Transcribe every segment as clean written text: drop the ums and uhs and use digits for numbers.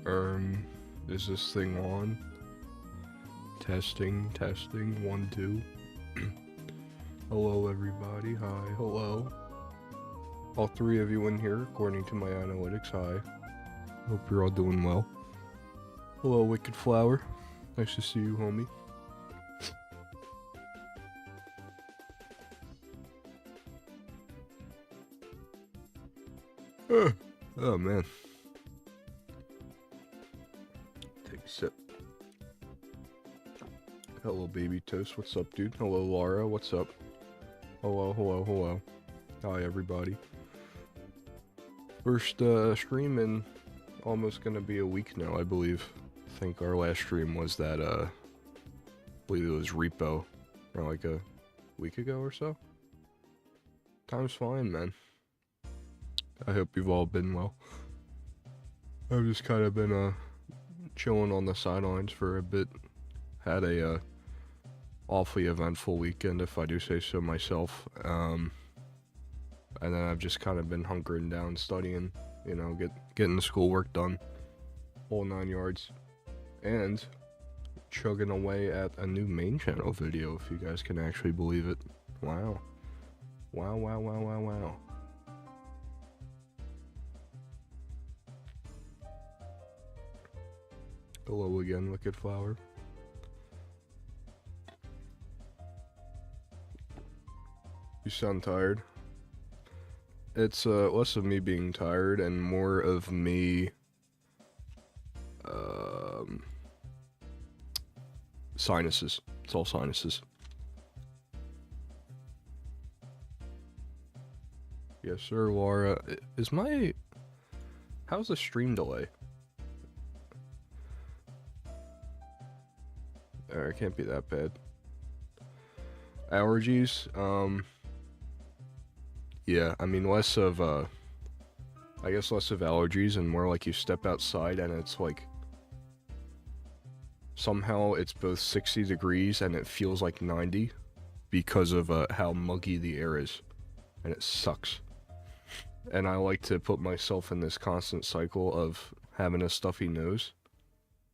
Um, is this thing on? Testing, 1, 2. Hello everybody, hi, hello. All 3 of you in here, according to my analytics, hi. Hope you're all doing well. Hello Wicked Flower, nice to see you, homie. Oh man. Take a sip. Hello Baby Toast, what's up dude? Hello Laura, what's up? Hello. Hi everybody. First stream in almost gonna be a week now, I believe. I think our last stream was that, I believe it was Repo, or like a week ago or so. Time's flying, man. I hope you've all been well. I've just kind of been, chilling on the sidelines for a bit. Had a, awfully eventful weekend, if I do say so myself. And then I've just kind of been hunkering down, studying, you know, getting the schoolwork done. Whole 9 yards. And chugging away at a new main channel video, if you guys can actually believe it. Wow. Wow. Hello again, Wicked Flower. You sound tired. It's less of me being tired and more of me sinuses. It's all sinuses. Yes sir, Laura. How's the stream delay? It can't be that bad. Allergies, yeah, I mean less of allergies and more like you step outside and it's like somehow it's both 60 degrees and it feels like 90 because of how muggy the air is, and it sucks. And I like to put myself in this constant cycle of having a stuffy nose.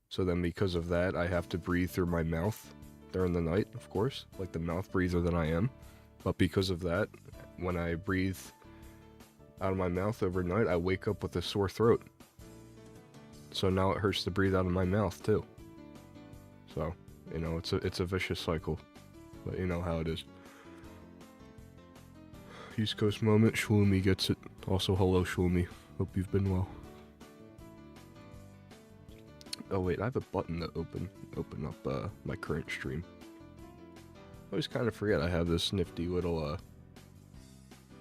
So then because of that, I have to breathe through my mouth during the night, of course, like the mouth breather that I am. But because of that, when I breathe out of my mouth overnight, I wake up with a sore throat. So now it hurts to breathe out of my mouth too. So, you know, it's a vicious cycle, but you know how it is. East Coast moment, Shloomy gets it. Also, hello Shloomy, hope you've been well. Oh wait, I have a button to open up my current stream. I always kind of forget I have this nifty little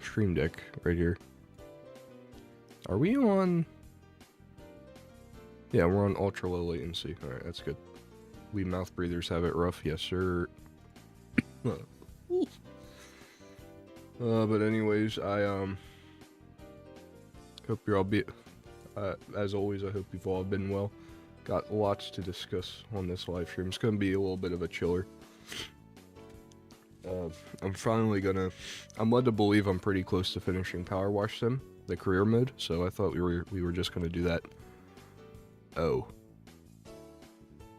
stream deck right here. Are we on? Yeah, we're on ultra low latency. All right, that's good. We mouth breathers have it rough, yes sir. But anyways, I hope you're all as always, I hope you've all been well. Got lots to discuss on this live stream. It's gonna be a little bit of a chiller. I'm led to believe I'm pretty close to finishing Powerwash Sim, the career mode, so I thought we were just gonna do that. Oh.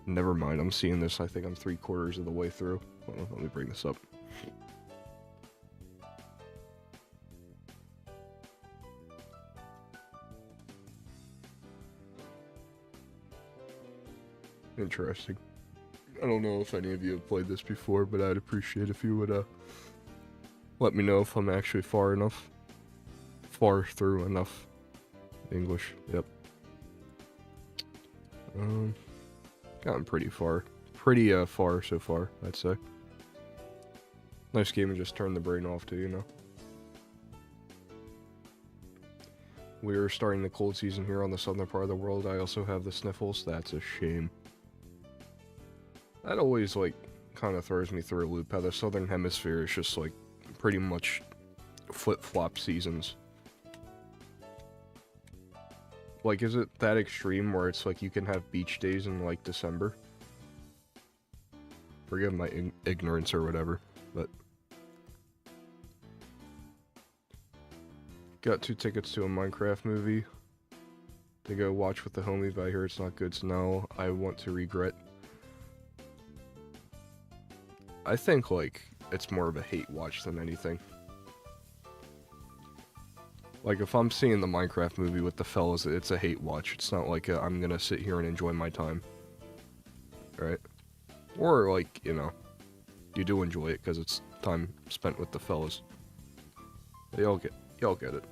Never mind, I'm seeing this, I think I'm 3/4 of the way through. Hold on, let me bring this up. Interesting. I don't know if any of you have played this before, but I'd appreciate if you would let me know if I'm actually far through enough English. Yep. Gotten pretty far. Pretty far so far, I'd say. Nice game to just turn the brain off to, you know. We're starting the cold season here on the southern part of the world. I also have the sniffles. That's a shame. That always, like, kind of throws me through a loop, how the southern hemisphere is just, like, pretty much flip-flop seasons. Like, is it that extreme where it's, like, you can have beach days in, like, December? Forgive my ignorance or whatever, but... Got 2 tickets to a Minecraft movie. to go watch with the homie, but I hear it's not good, so now I want to regret. I think, like, it's more of a hate watch than anything. Like, if I'm seeing the Minecraft movie with the fellas, it's a hate watch. It's not like I'm gonna sit here and enjoy my time. Right? Or, like, you know, you do enjoy it because it's time spent with the fellas. Y'all get it.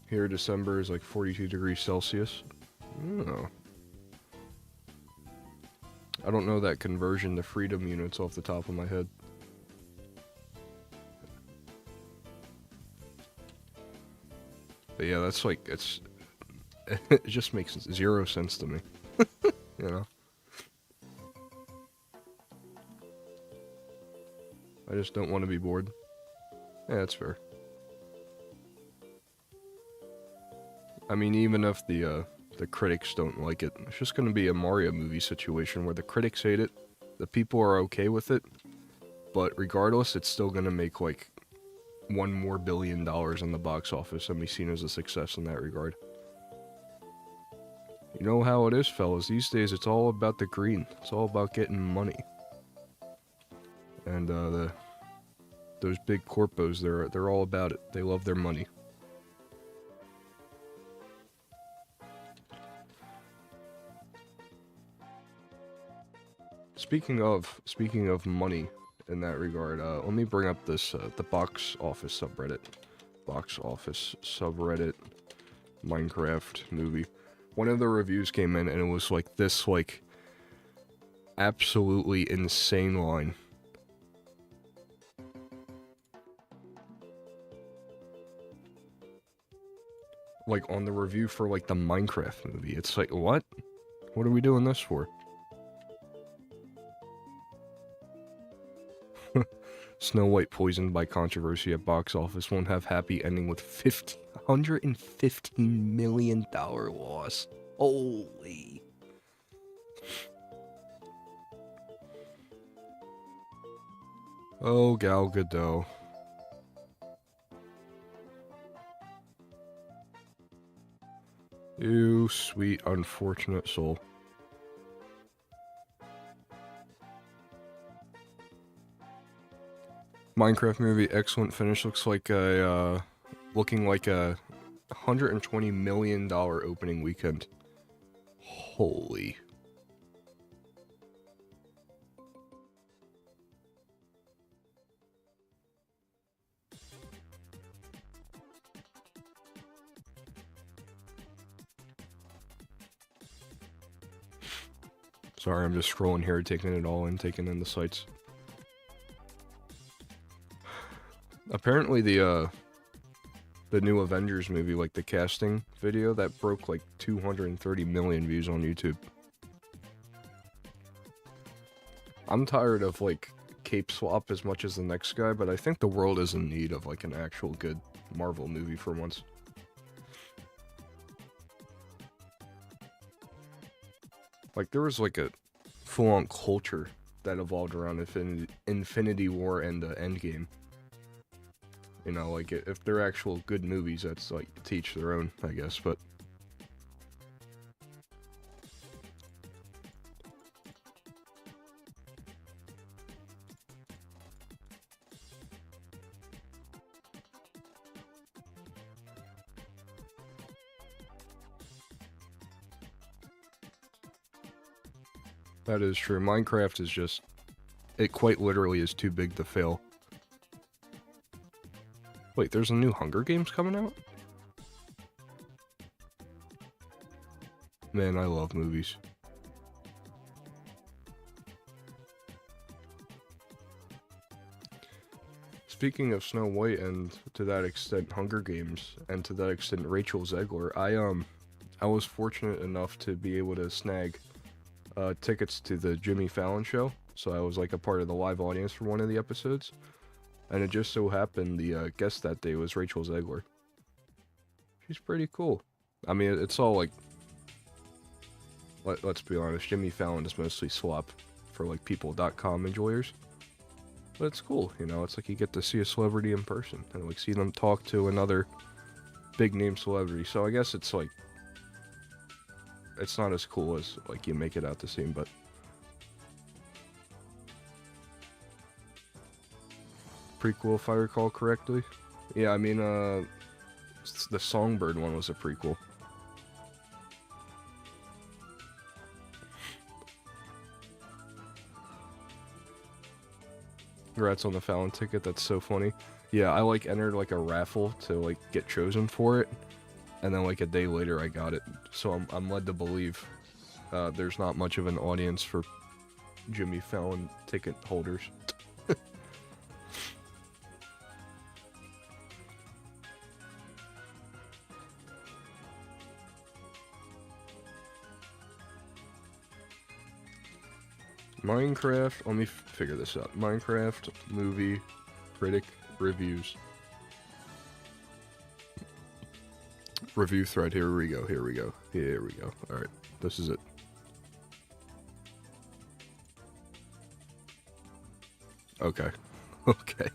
Here, December is like 42 degrees Celsius. Oh. I don't know that conversion to freedom units off the top of my head. But yeah, that's like, it just makes 0 sense to me. You know? I just don't want to be bored. Yeah, that's fair. I mean, even if the critics don't like it, it's just gonna be a Mario movie situation where the critics hate it, the people are okay with it, but regardless, it's still gonna make like $1 more billion in the box office and be seen as a success in that regard. You know how it is, fellas. These days, it's all about the green. It's all about getting money. And those big corpos, they're all about it. They love their money. Speaking of money in that regard, let me bring up this the box office subreddit. Box office subreddit Minecraft movie. One of the reviews came in and it was like this like absolutely insane line. Like on the review for like the Minecraft movie. It's like, what? What are we doing this for? Snow White poisoned by controversy at box office won't have happy ending with $115 million loss. Holy. Oh, Gal Gadot. You sweet unfortunate soul. Minecraft movie, excellent finish. Looks like a, looking like a $120 million opening weekend. Holy. Sorry, I'm just scrolling here, taking it all in, taking in the sights. Apparently the new Avengers movie, like the casting video, that broke like 230 million views on YouTube. I'm tired of like cape swap as much as the next guy, but I think the world is in need of like an actual good Marvel movie for once. Like there was like a full-on culture that evolved around Infinity War and Endgame. You know, like, if they're actual good movies, that's, like, to each their own, I guess, but... That is true. Minecraft is just... It quite literally is too big to fail. Wait, there's a new Hunger Games coming out? Man, I love movies. Speaking of Snow White and, to that extent, Hunger Games, and to that extent, Rachel Zegler, I was fortunate enough to be able to snag tickets to the Jimmy Fallon show, so I was like a part of the live audience for one of the episodes. And it just so happened the guest that day was Rachel Zegler. She's pretty cool. I mean, it's all like... Let's be honest, Jimmy Fallon is mostly slop for like people.com enjoyers. But it's cool, you know, it's like you get to see a celebrity in person and like see them talk to another big name celebrity. So I guess it's like, it's not as cool as like you make it out to seem, but prequel if I recall correctly. Yeah, I mean, the Songbird one was a prequel. Congrats on the Fallon ticket, that's so funny. Yeah, I like entered like a raffle to like get chosen for it, and then like a day later I got it. So I'm led to believe there's not much of an audience for Jimmy Fallon ticket holders. Minecraft, let me figure this out. Minecraft movie critic reviews. Review thread, here we go, here we go, here we go. Alright, this is it. Okay, okay.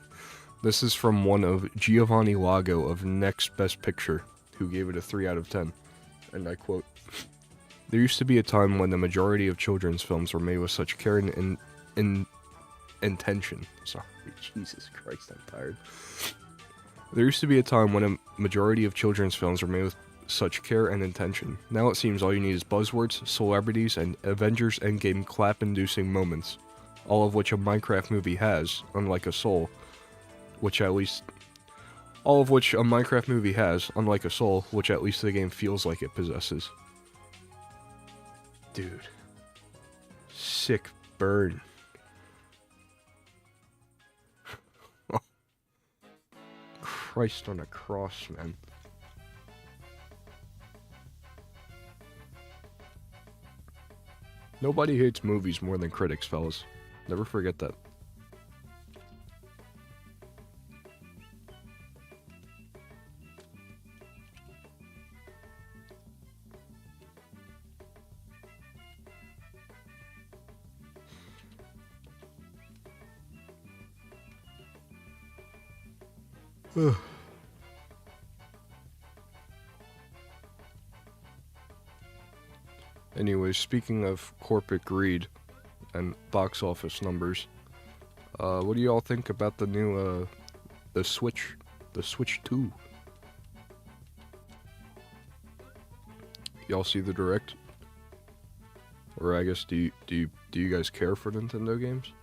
This is from one of Giovanni Lago of Next Best Picture, who gave it a 3 out of 10. And I quote, "There used to be a time when the majority of children's films were made with such care and intention." Sorry, Jesus Christ, I'm tired. There used to be a time when a majority of children's films were made with such care and intention. Now it seems all you need is buzzwords, celebrities, and Avengers Endgame clap-inducing moments, all of which a Minecraft movie has, unlike a soul, which at least... All of which a Minecraft movie has, unlike a soul, which at least the game feels like it possesses. Dude. Sick burn. Christ on a cross, man. Nobody hates movies more than critics, fellas. Never forget that. Anyway, speaking of corporate greed and box office numbers, what do y'all think about the new, the Switch 2? Y'all see the Direct? Or I guess, do you guys care for Nintendo games?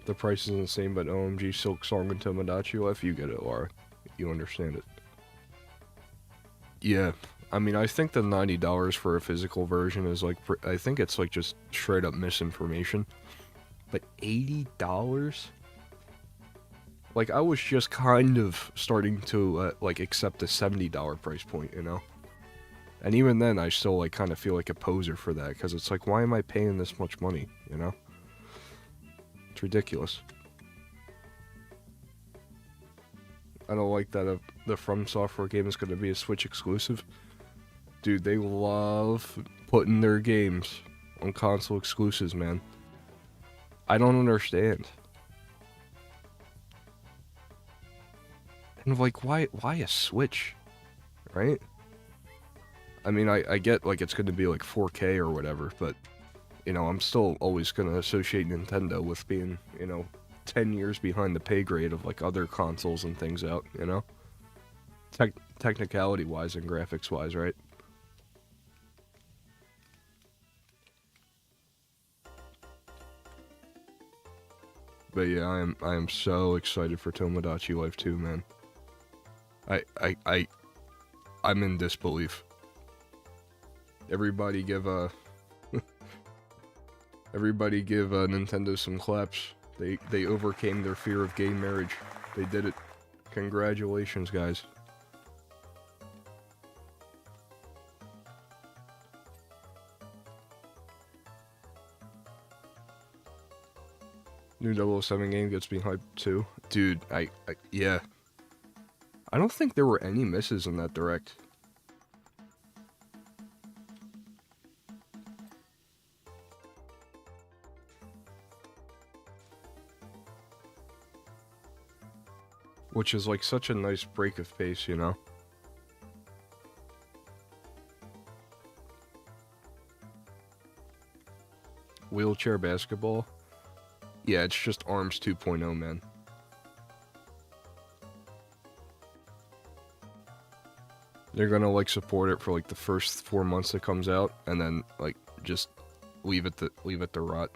The price is insane, but OMG Silk Song and Tomodachi Life, you get it, Laura. You understand it. Yeah, I mean, I think the $90 for a physical version is like, I think it's like just straight up misinformation. But $80? Like, I was just kind of starting to, like, accept the $70 price point, you know? And even then, I still, like, kind of feel like a poser for that, because it's like, why am I paying this much money, you know? It's ridiculous. I don't like that the From Software game is going to be a Switch exclusive. Dude, they love putting their games on console exclusives, man. I don't understand. And like, why a Switch? Right? I mean, I get like it's going to be like 4K or whatever, but you know, I'm still always going to associate Nintendo with being, you know, 10 years behind the pay grade of like other consoles and things out, you know? Technicality wise and graphics wise, right? But yeah, I am so excited for Tomodachi Life 2, man. I'm in disbelief. Everybody give Nintendo some claps. They overcame their fear of gay marriage. They did it. Congratulations, guys. New 007 game gets me hyped too. Dude, yeah. I don't think there were any misses in that direct. Which is like such a nice break of pace, you know? Wheelchair basketball? Yeah, it's just ARMS 2.0, man. They're gonna like support it for like the first 4 months it comes out, and then like just leave it to rot.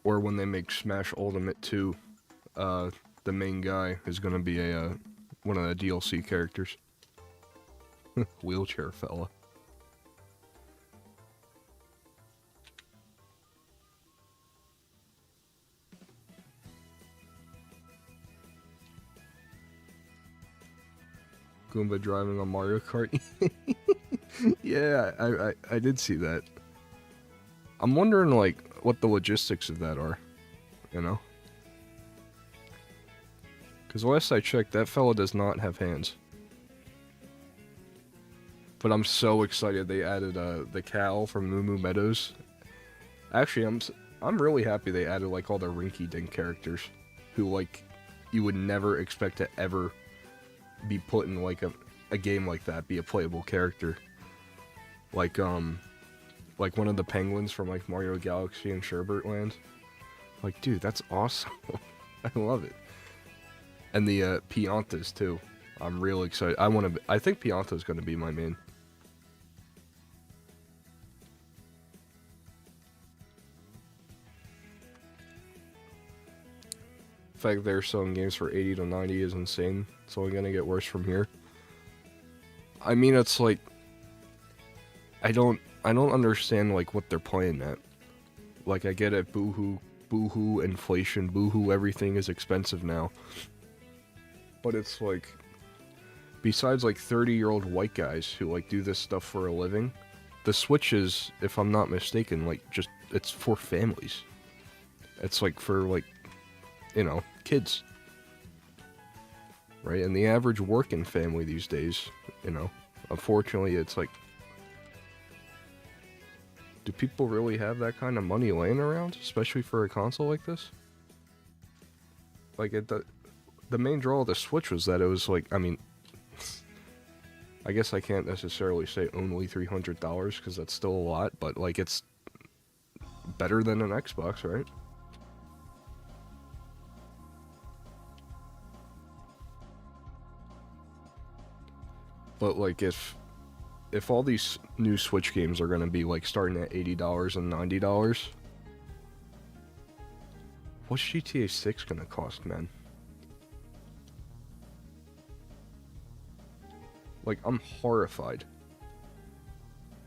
Or when they make Smash Ultimate 2, the main guy is gonna be a one of the DLC characters. Wheelchair fella. Goomba driving on Mario Kart. Yeah, I did see that. I'm wondering like what the logistics of that are, you know? Because last I checked, that fella does not have hands. But I'm so excited they added the cow from Moo Moo Meadows. Actually, I'm really happy they added like all the rinky-dink characters who like you would never expect to ever be put in like a game like that, be a playable character. Like one of the penguins from like Mario Galaxy and Sherbert Land. Like, dude, that's awesome. I love it. And the Piantas too. I'm real excited. I think Pianta's gonna be my main. The fact they're selling games for 80 to 90 is insane. It's only gonna get worse from here. I mean, it's like I don't understand like what they're playing at. Like, I get it, boohoo, inflation, boohoo, everything is expensive now. But it's like, besides like 30-year-old white guys who like do this stuff for a living, the Switch is, if I'm not mistaken, like just, it's for families. It's like for like, you know, kids. Right? And the average working family these days, you know, unfortunately it's like, do people really have that kind of money laying around, especially for a console like this? Like, the main draw of the Switch was that it was like, I mean, I guess I can't necessarily say only $300 because that's still a lot, but like it's better than an Xbox, right? But like if all these new Switch games are gonna be like starting at $80 and $90, what's GTA 6 gonna cost, man? Like, I'm horrified.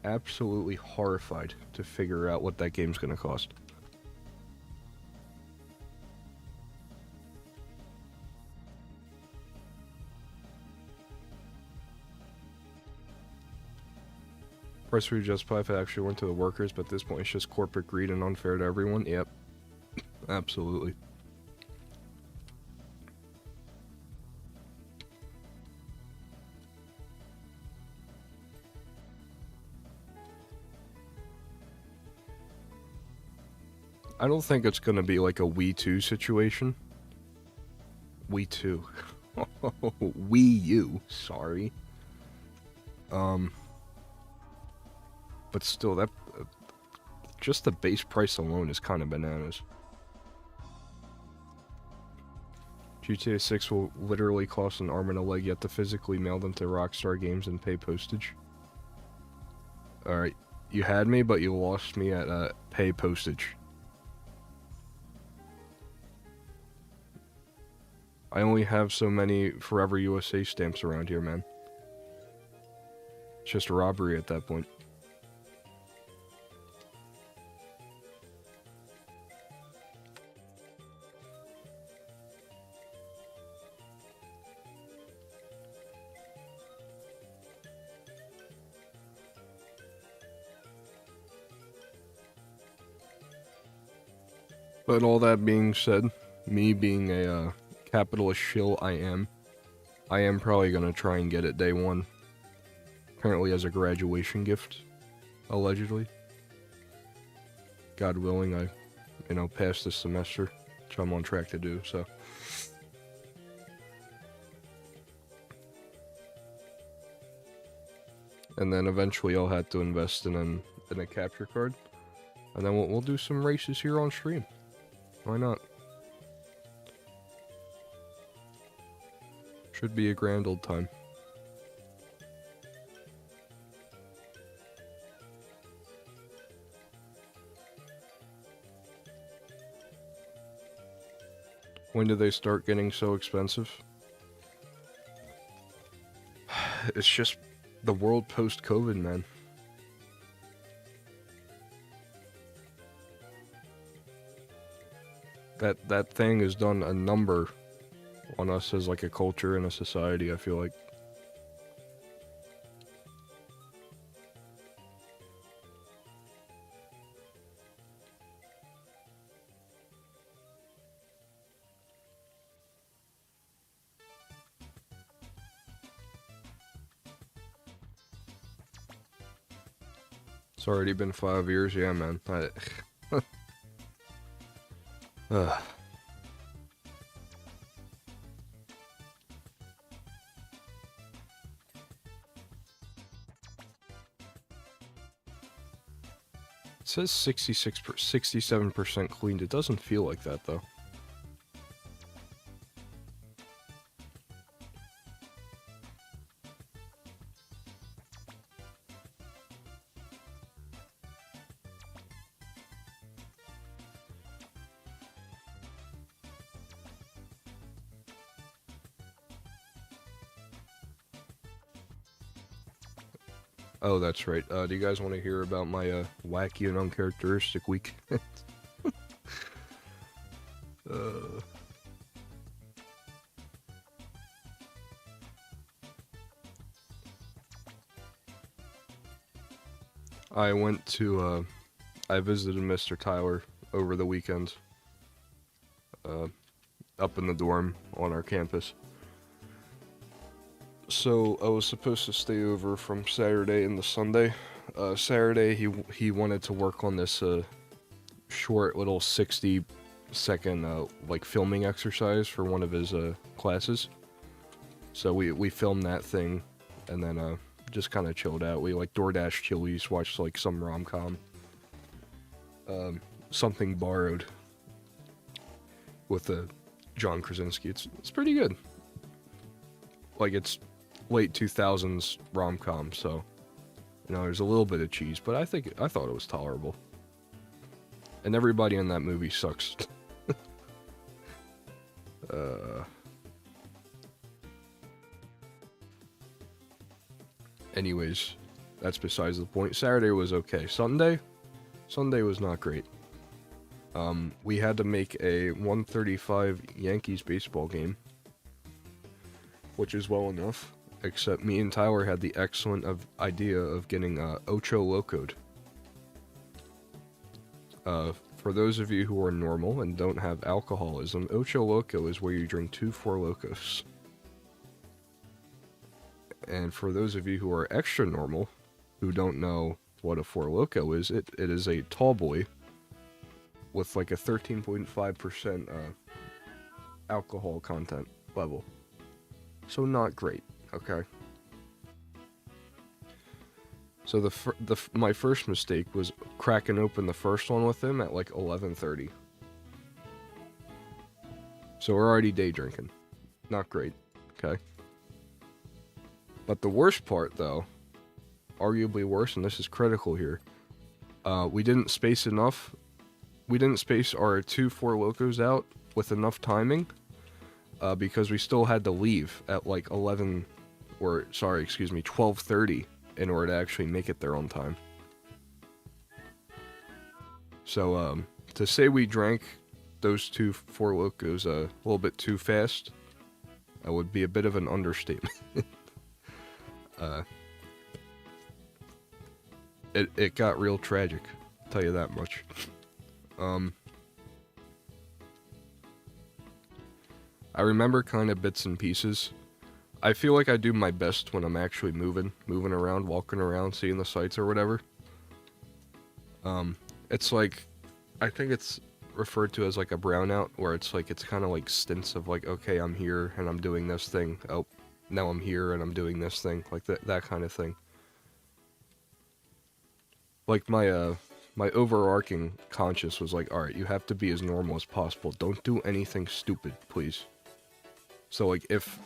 Absolutely horrified to figure out what that game's gonna cost. Price for Justify if it actually went to the workers, but at this point it's just corporate greed and unfair to everyone. Yep. Absolutely. I don't think it's gonna be like a Wii 2 situation. Wii 2. Wii U, sorry. But still, that just the base price alone is kind of bananas. GTA 6 will literally cost an arm and a leg yet to physically mail them to Rockstar Games and pay postage. Alright, you had me, but you lost me at pay postage. I only have so many Forever USA stamps around here, man. It's just a robbery at that point. But all that being said, me being a capitalist shill I am probably gonna try and get it day one. Apparently as a graduation gift, allegedly. God willing, I, pass this semester. which I'm on track to do, so. And then eventually I'll have to invest in a capture card. And then we'll do some races here on stream. Why not? Should be a grand old time. When do they start getting so expensive? It's just the world post-COVID, man. That thing has done a number on us as like a culture and a society, I feel like. It's already been 5 years, yeah, man. It says 67% cleaned. It doesn't feel like that, though. Oh, that's right. Do you guys want to hear about my wacky and uncharacteristic week? I went to, I visited Mr. Tyler over the weekend, up in the dorm on our campus. So I was supposed to stay over from Saturday into Sunday. Saturday he wanted to work on this short little 60-second like filming exercise for one of his classes. So we filmed that thing, and then just kind of chilled out. We like DoorDash Chili's, watched like some rom-com, Something Borrowed with John Krasinski. It's pretty good. Like, it's late 2000s rom-com, so you know there's a little bit of cheese, but I thought it was tolerable. And everybody in that movie sucks. Anyways, that's besides the point. Saturday was okay. Sunday was not great. We had to make a 1:35 Yankees baseball game, which is well enough, except me and Tyler had the excellent idea of getting Ocho Loco'd. For those of you who are normal and don't have alcoholism, Ocho Loco is where you drink 2 Four Locos. And for those of you who are extra normal, who don't know what a Four Loco is, it is a tall boy with like a 13.5% alcohol content level. So not great, okay? So my first mistake was cracking open the first one with him at like 11:30. So we're already day drinking. Not great, okay? But the worst part, though, arguably worse, and this is critical here, we didn't space enough. We didn't space our 2 Four Locos out with enough timing, because we still had to leave at like 12:30 in order to actually make it there on time. So, to say we drank those 2 Four Locos a little bit too fast, that would be a bit of an understatement. It got real tragic, I'll tell you that much. I remember kind of bits and pieces. I feel like I do my best when I'm actually moving around, walking around, seeing the sights or whatever. It's like, I think it's referred to as like a brownout, where it's like it's kind of like stints of like, okay, I'm here and I'm doing this thing. Oh, now I'm here and I'm doing this thing, like that kind of thing. Like my overarching conscience was like, all right, you have to be as normal as possible. Don't do anything stupid, please. So like if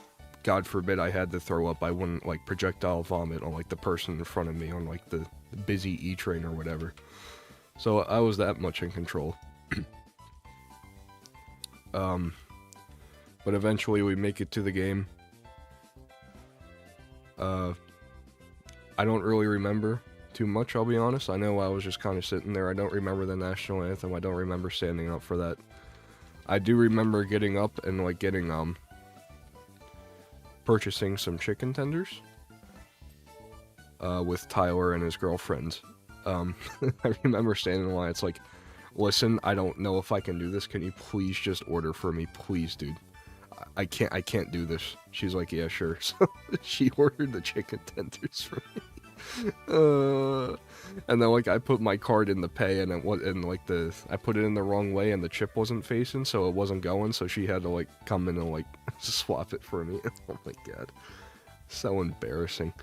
God forbid I had to throw up, I wouldn't like projectile vomit on like the person in front of me on like the busy E train or whatever. So I was that much in control. But eventually we make it to the game. I don't really remember too much, I'll be honest. I know I was just kind of sitting there. I don't remember the national anthem. I don't remember standing up for that. I do remember getting up and like getting purchasing some chicken tenders with Tyler and his girlfriend. I remember standing in line. It's like, listen, I don't know if I can do this. Can you please just order for me, please, dude? I can't do this. She's like, yeah, sure. So she ordered the chicken tenders for me. And then like I put my card in the pay, and I put it in the wrong way, and the chip wasn't facing, so it wasn't going. So she had to like come in and like swap it for me. Oh my god, so embarrassing.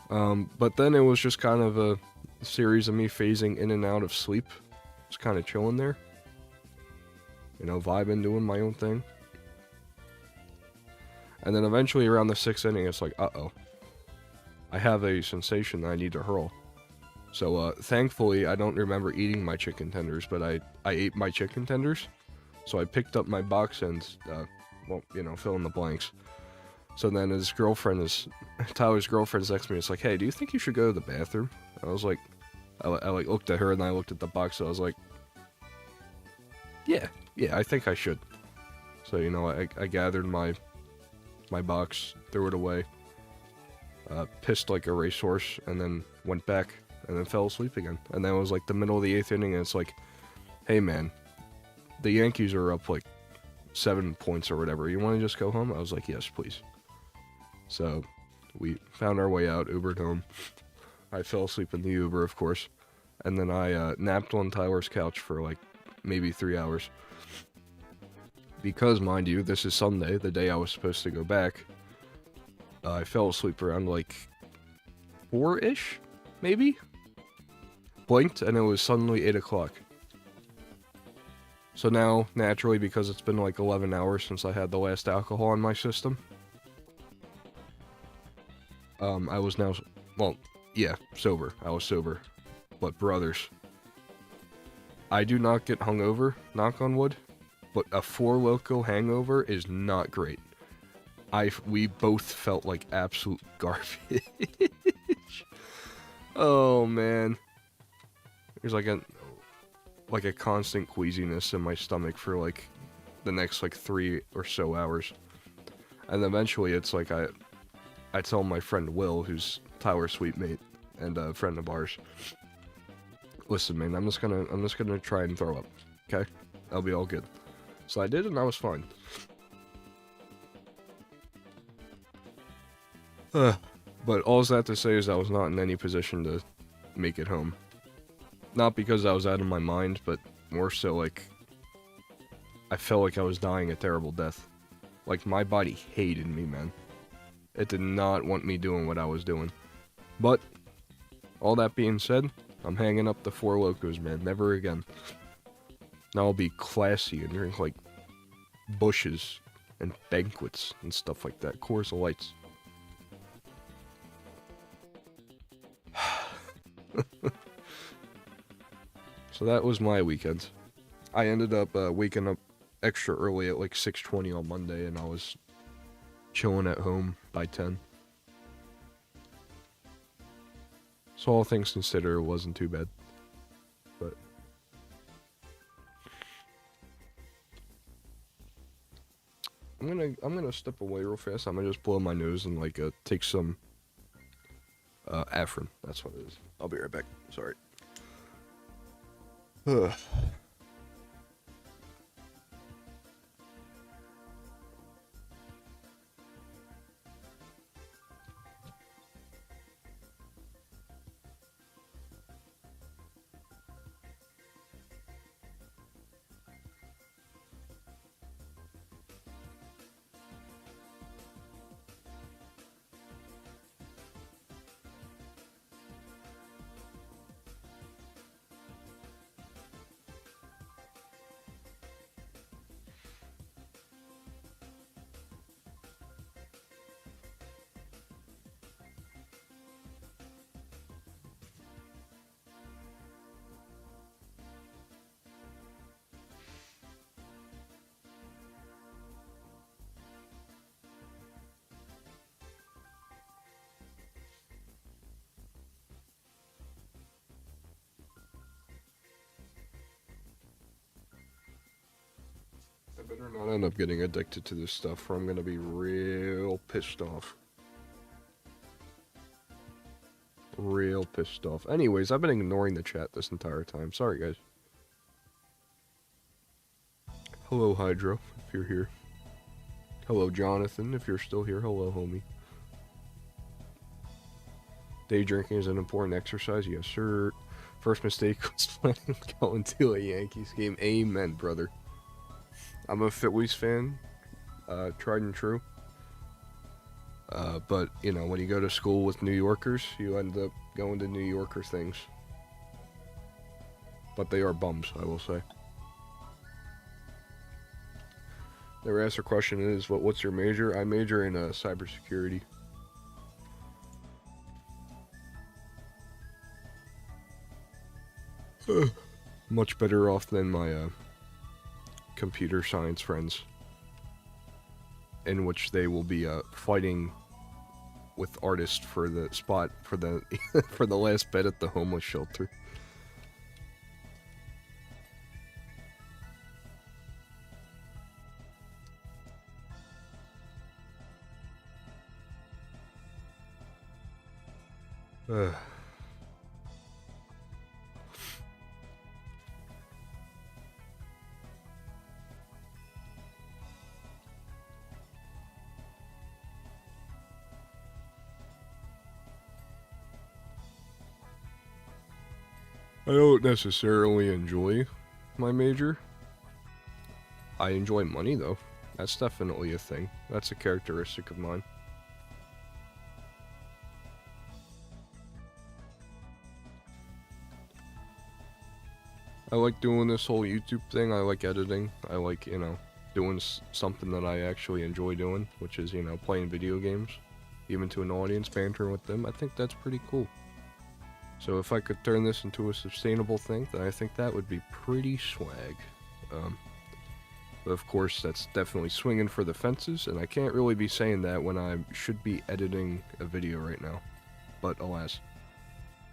But then it was just kind of a series of me phasing in and out of sleep. Just kind of chilling there, you know, vibing, doing my own thing. And then eventually around the 6th inning, it's like, uh-oh. I have a sensation that I need to hurl. So, thankfully, I don't remember eating my chicken tenders, but I ate my chicken tenders. So I picked up my box and, well, you know, fill in the blanks. So then Tyler's girlfriend's next to me. It's like, hey, do you think you should go to the bathroom? I was like, I like looked at her and I looked at the box. So I was like, yeah, I think I should. So, you know, I gathered my box, threw it away, pissed like a racehorse, and then went back, and then fell asleep again. And then it was like the middle of the 8th inning, and it's like, hey man, the Yankees are up like 7 points or whatever. You want to just go home? I was like, yes, please. So we found our way out, Ubered home. I fell asleep in the Uber, of course, and then I napped on Tyler's couch for like maybe 3 hours. Because, mind you, this is Sunday, the day I was supposed to go back. I fell asleep around like 4-ish, maybe? Blinked, and it was suddenly 8 o'clock. So now, naturally, because it's been like 11 hours since I had the last alcohol in my system, I was now, well, yeah, sober. I was sober. But brothers, I do not get hungover, knock on wood. But a Four Loko hangover is not great. We both felt like absolute garbage. Oh man, there's like a constant queasiness in my stomach for like the next like 3 or so hours, and eventually it's like I tell my friend Will, who's Tyler's sweet mate and a friend of ours, listen man, I'm just gonna try and throw up, okay? I'll be all good. So I did, and I was fine. But all that to say is I was not in any position to make it home. Not because I was out of my mind, but more so like I felt like I was dying a terrible death. Like my body hated me, man. It did not want me doing what I was doing. But all that being said, I'm hanging up the Four Lokos, man. Never again. Now I'll be classy and drink like bushes and banquets and stuff like that. Coors of Lights. So that was my weekend. I ended up waking up extra early at like 6:20 on Monday, and I was chilling at home by 10. So all things considered, it wasn't too bad. But I'm gonna step away real fast. I'm gonna just blow my nose and like take some Afrin. That's what it is. I'll be right back. Sorry. I better not end up getting addicted to this stuff or I'm gonna be real pissed off. Real pissed off. Anyways, I've been ignoring the chat this entire time. Sorry, guys. Hello, Hydro, if you're here. Hello, Jonathan, if you're still here. Hello, homie. Day drinking is an important exercise. Yes, sir. First mistake was planning going to a Yankees game. Amen, brother. I'm a Phillies fan. Tried and true. But, you know, when you go to school with New Yorkers, you end up going to New Yorker things. But they are bums, I will say. Never asked a question is, what's your major? I major in cybersecurity. Much better off than my computer science friends, in which they will be fighting with artists for the spot for the for the last bed at the homeless shelter. I don't necessarily enjoy my major. I enjoy money, though. That's definitely a thing. That's a characteristic of mine. I like doing this whole YouTube thing. I like editing. I like, you know, doing something that I actually enjoy doing, which is, you know, playing video games, even to an audience, bantering with them. I think that's pretty cool. So if I could turn this into a sustainable thing, then I think that would be pretty swag. But of course, that's definitely swinging for the fences, and I can't really be saying that when I should be editing a video right now. But alas,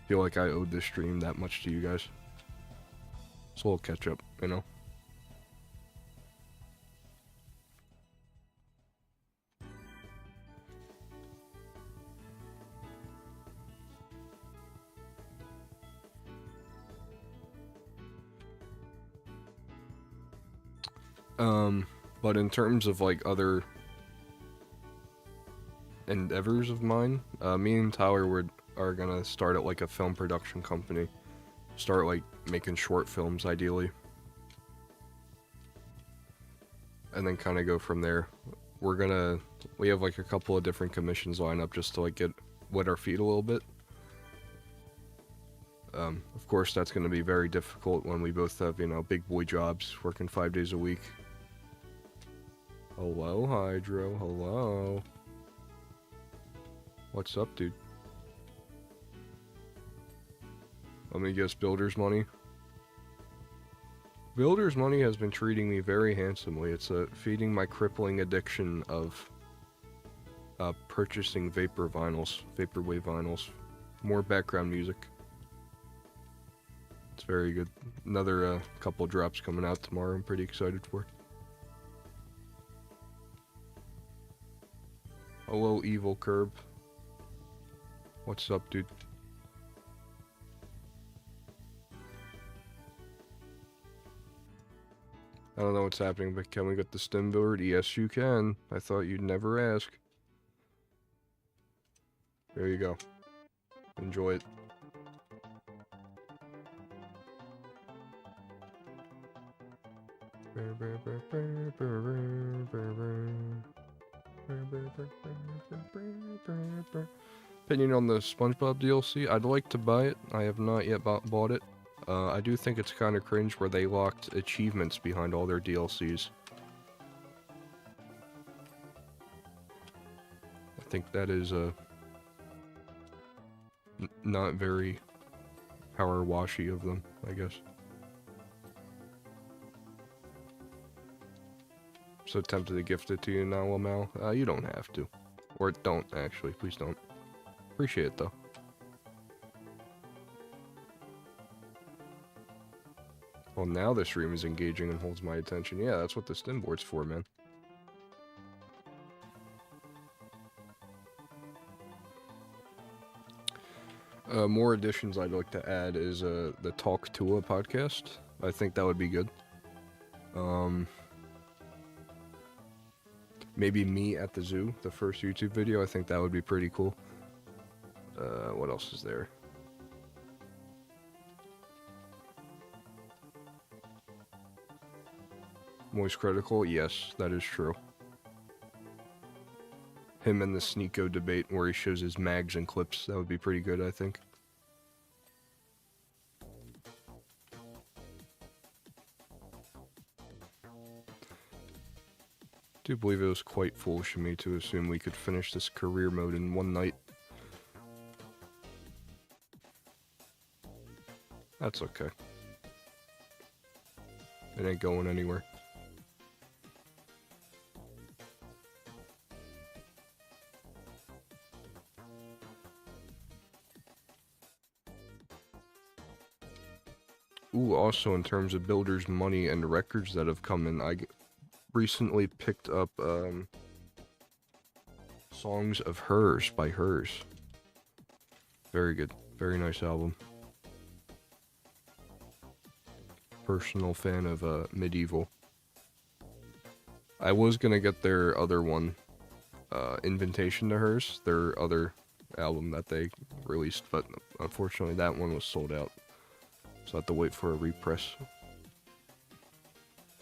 I feel like I owed this stream that much to you guys. It's a little catch up, you know? But in terms of, like, other endeavors of mine, me and Tyler are gonna start at, like, a film production company. Start, like, making short films, ideally. And then kind of go from there. We have, like, a couple of different commissions lined up just to, like, get wet our feet a little bit. Of course, that's gonna be very difficult when we both have, you know, big boy jobs, working 5 days a week. Hello, Hydro. Hello. What's up, dude? Let me guess, Builder's Money? Builder's Money has been treating me very handsomely. It's feeding my crippling addiction of purchasing vaporwave vinyls. More background music. It's very good. Another couple drops coming out tomorrow I'm pretty excited for. Hello, Evil Curb. What's up, dude? I don't know what's happening, but can we get the stem board? Yes, you can. I thought you'd never ask. There you go. Enjoy it. Opinion on the SpongeBob DLC? I'd like to buy it. I have not yet bought it. I do think it's kind of cringe where they locked achievements behind all their DLCs. I think that is not very power washy of them, I guess. So tempted to gift it to you now, Lamal. You don't have to. Or don't, actually. Please don't. Appreciate it, though. Well, now the stream is engaging and holds my attention. Yeah, that's what the stim board's for, man. More additions I'd like to add is the Talk to a podcast. I think that would be good. Maybe me at the zoo, the first YouTube video. I think that would be pretty cool. What else is there? Moist Critical, yes, that is true. Him and the Sneeko debate where he shows his mags and clips, that would be pretty good, I think. I do believe it was quite foolish of me to assume we could finish this career mode in one night. That's okay. It ain't going anywhere. Ooh, also in terms of builders' money and records that have come in, I recently picked up Songs of Hers by Hers. Very good. Very nice album. Personal fan of Medieval. I was gonna get their other one, Invitation to Hers, their other album that they released, but unfortunately that one was sold out. So I have to wait for a repress.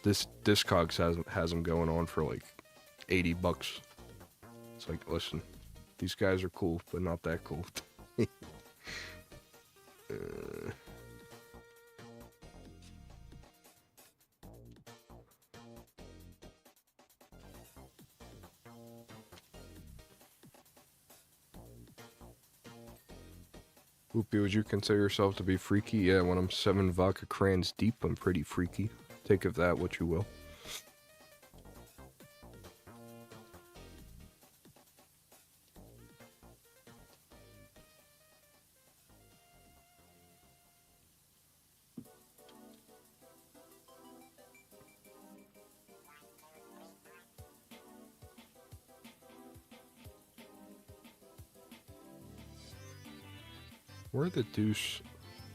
This Discogs has them going on for like $80. It's like, listen, these guys are cool, but not that cool. Whoopie, would you consider yourself to be freaky? Yeah, when I'm 7 vodka crayons deep, I'm pretty freaky. Take of that what you will.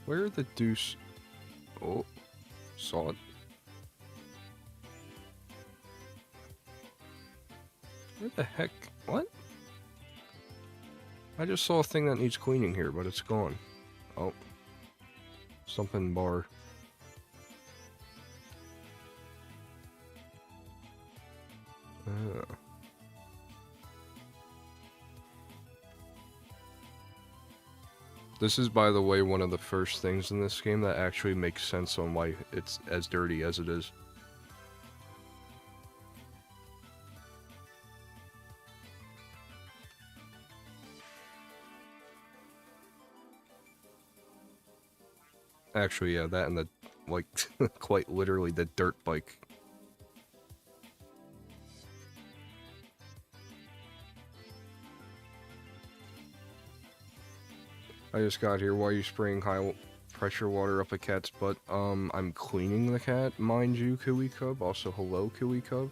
Where the deuce? Oh, saw it. Where the heck? What? I just saw a thing that needs cleaning here, but it's gone. Oh. Something bar. This is, by the way, one of the first things in this game that actually makes sense on why it's as dirty as it is. Actually, yeah, that and the, like, quite literally the dirt bike. I just got here. Why are you spraying high pressure water up a cat's butt? I'm cleaning the cat, mind you, Kiwi Cub. Also, hello, Kiwi Cub.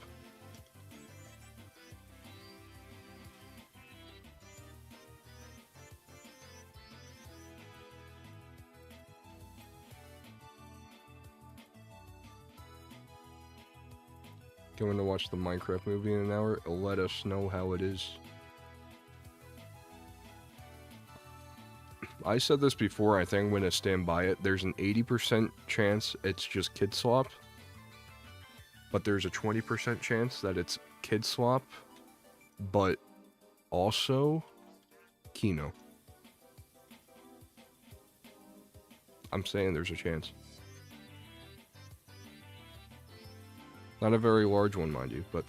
Going to watch the Minecraft movie in an hour? Let us know how it is. I said this before, I think I'm going to stand by it. There's an 80% chance it's just kid slop. But there's a 20% chance that it's kid slop, but also Kino. I'm saying there's a chance. Not a very large one, mind you, but...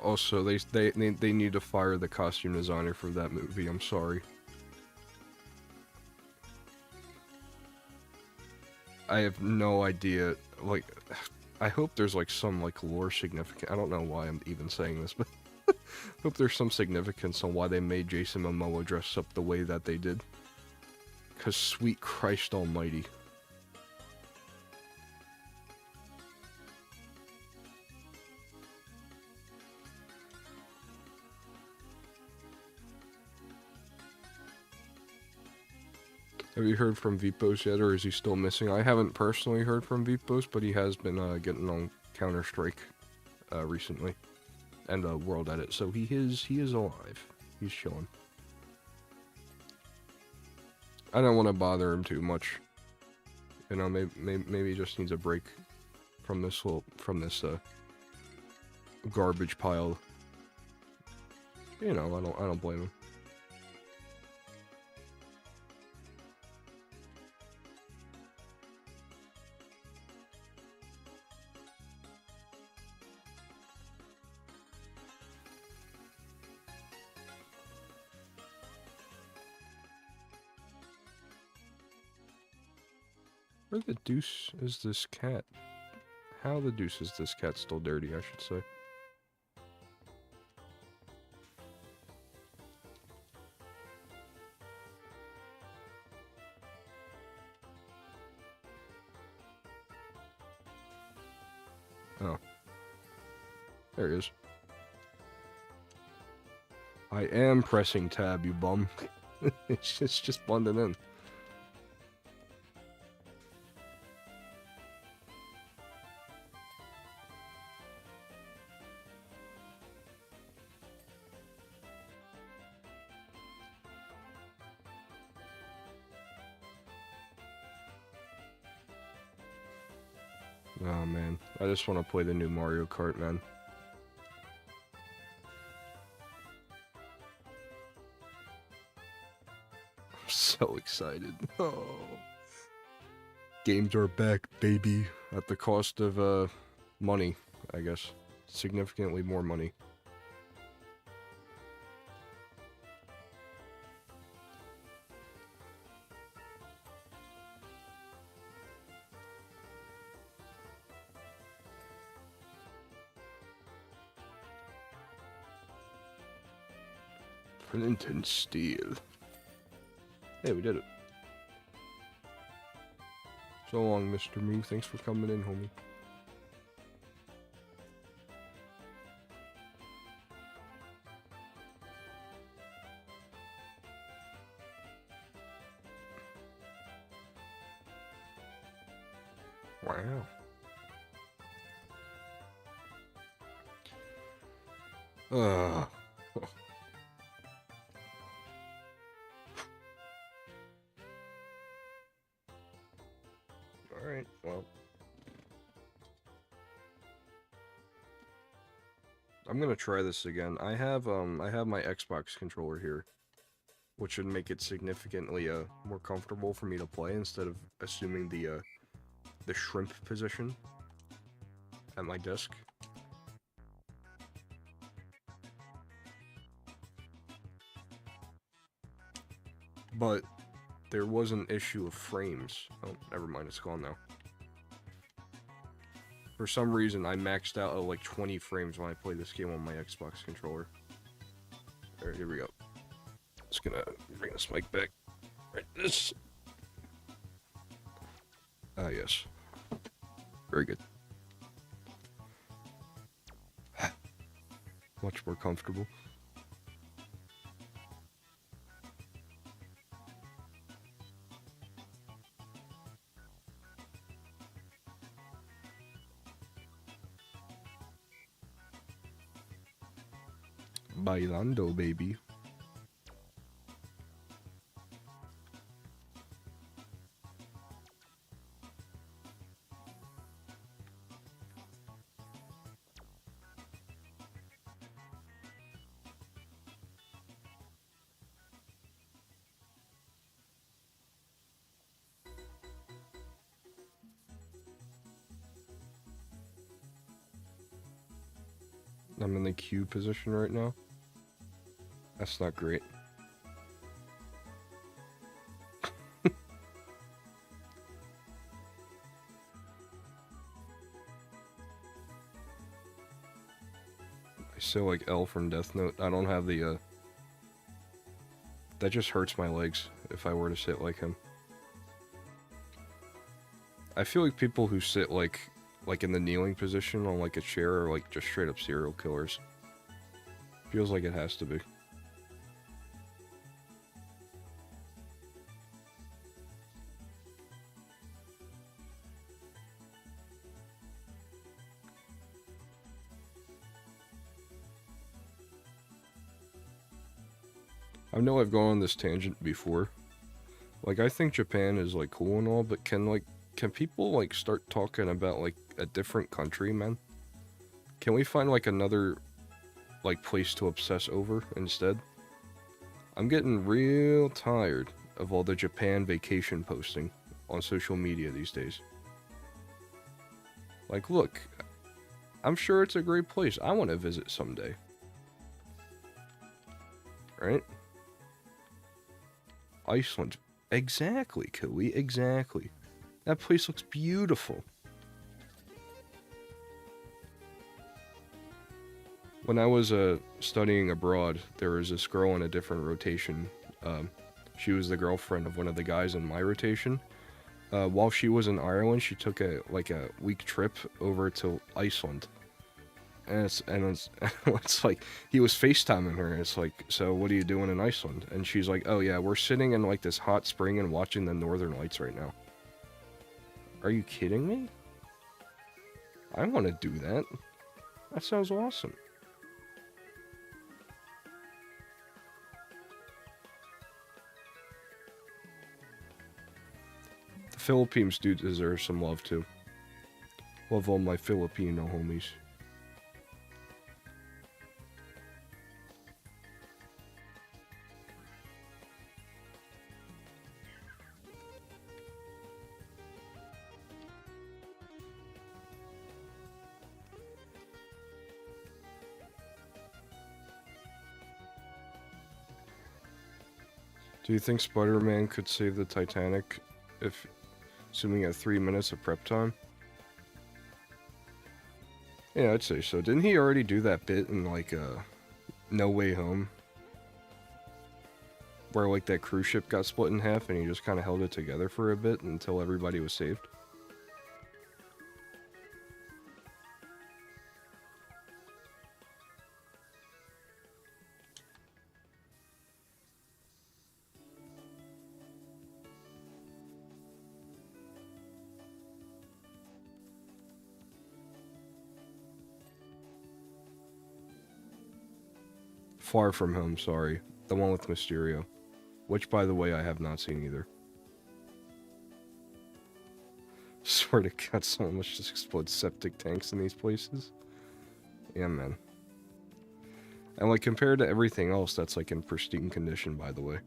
Also, they need to fire the costume designer for that movie, I'm sorry. I have no idea. Like, I hope there's like some like lore significant. I don't know why I'm even saying this, but hope there's some significance on why they made Jason Momoa dress up the way that they did. Cause sweet Christ Almighty. Have you heard from Vipos yet, or is he still missing? I haven't personally heard from Vipos, but he has been getting on Counter-Strike recently, and World Edit. So he is alive. He's chilling. I don't want to bother him too much. You know, maybe he just needs a break from this garbage pile. You know, I don't blame him. Where the deuce is this cat? How the deuce is this cat still dirty, I should say. Oh. There he is. I am pressing tab, you bum. It's just blending in. Oh man, I just want to play the new Mario Kart, man. I'm so excited. Oh. Games are back, baby. At the cost of, money, I guess. Significantly more money. Flint and steel. Hey, we did it. So long, Mr. Moo. Thanks for coming in, homie. Wow. Alright, well. I'm gonna try this again. I have my Xbox controller here, which should make it significantly more comfortable for me to play instead of assuming the shrimp position at my desk. But there was an issue of frames. Oh, never mind, it's gone now. For some reason, I maxed out at like 20 frames when I played this game on my Xbox controller. Alright, here we go. Just gonna bring this mic back. Right, this. Ah, yes. Very good. Much more comfortable. Bailando, baby. I'm in the Q position right now. That's not great. So like L from Death Note, I don't have the, that just hurts my legs if I were to sit like him. I feel like people who sit like in the kneeling position on like a chair are like just straight up serial killers. Feels like it has to be. I know I've gone on this tangent before. Like, I think Japan is, like, cool and all, but can people, like, start talking about, like, a different country, man? Can we find, like, another, like, place to obsess over instead? I'm getting real tired of all the Japan vacation posting on social media these days. Like, look, I'm sure it's a great place. I want to visit someday. Right? Iceland. Exactly, Kui. Exactly. That place looks beautiful. When I was studying abroad, there was this girl in a different rotation. She was the girlfriend of one of the guys in my rotation. While she was in Ireland, she took a week trip over to Iceland. And it's like, he was FaceTiming her, and it's like, so what are you doing in Iceland? And she's like, oh yeah, we're sitting in like this hot spring and watching the northern lights right now. Are you kidding me? I want to do that. That sounds awesome. The Philippines do deserve some love too. Love all my Filipino homies. Do you think Spider-Man could save the Titanic if, assuming at 3 minutes of prep time? Yeah, I'd say so. Didn't he already do that bit in like No Way Home? Where like that cruise ship got split in half and he just kind of held it together for a bit until everybody was saved? Far From Home, sorry. The one with Mysterio. Which, by the way, I have not seen either. Swear to God, someone must just explode septic tanks in these places. Yeah, man. And like, compared to everything else, that's like in pristine condition, by the way.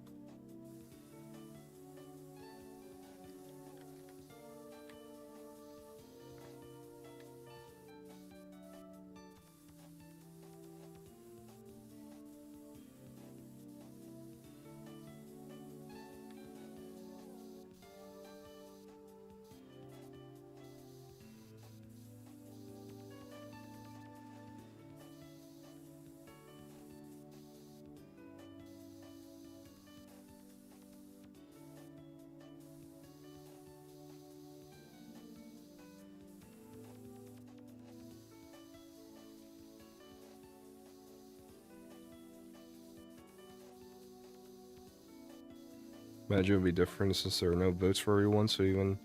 Imagine it would be different since there are no boats for everyone, so even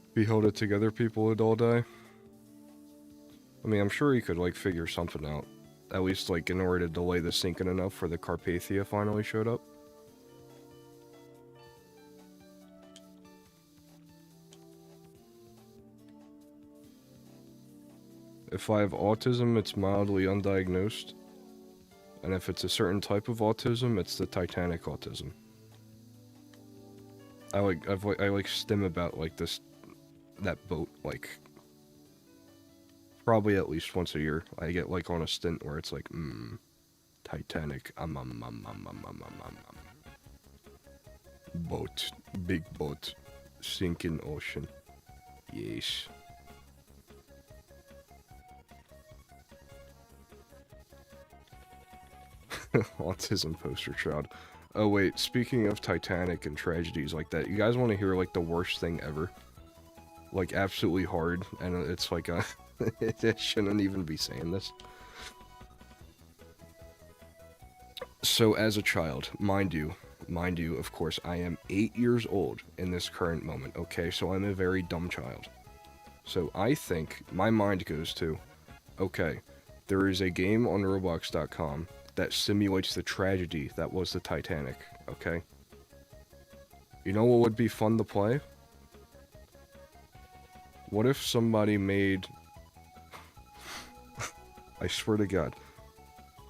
if he held it together, people would all die. I mean, I'm sure he could, like, figure something out. At least, like, in order to delay the sinking enough for the Carpathia finally showed up. If I have autism, it's mildly undiagnosed. And if it's a certain type of autism, it's the Titanic autism. I like stim about like that boat like probably at least once a year. I get like on a stint where it's like Titanic boat, big boat, sinking ocean. Yes. Autism poster child. Oh wait, speaking of Titanic and tragedies like that, you guys want to hear like the worst thing ever? Like absolutely hard, and it's like it shouldn't even be saying this. So as a child, mind you, of course, I am 8 years old in this current moment, okay? So I'm a very dumb child. So I think my mind goes to, okay, there is a game on Roblox.com that simulates the tragedy that was the Titanic, okay? You know what would be fun to play? What if somebody made... I swear to God.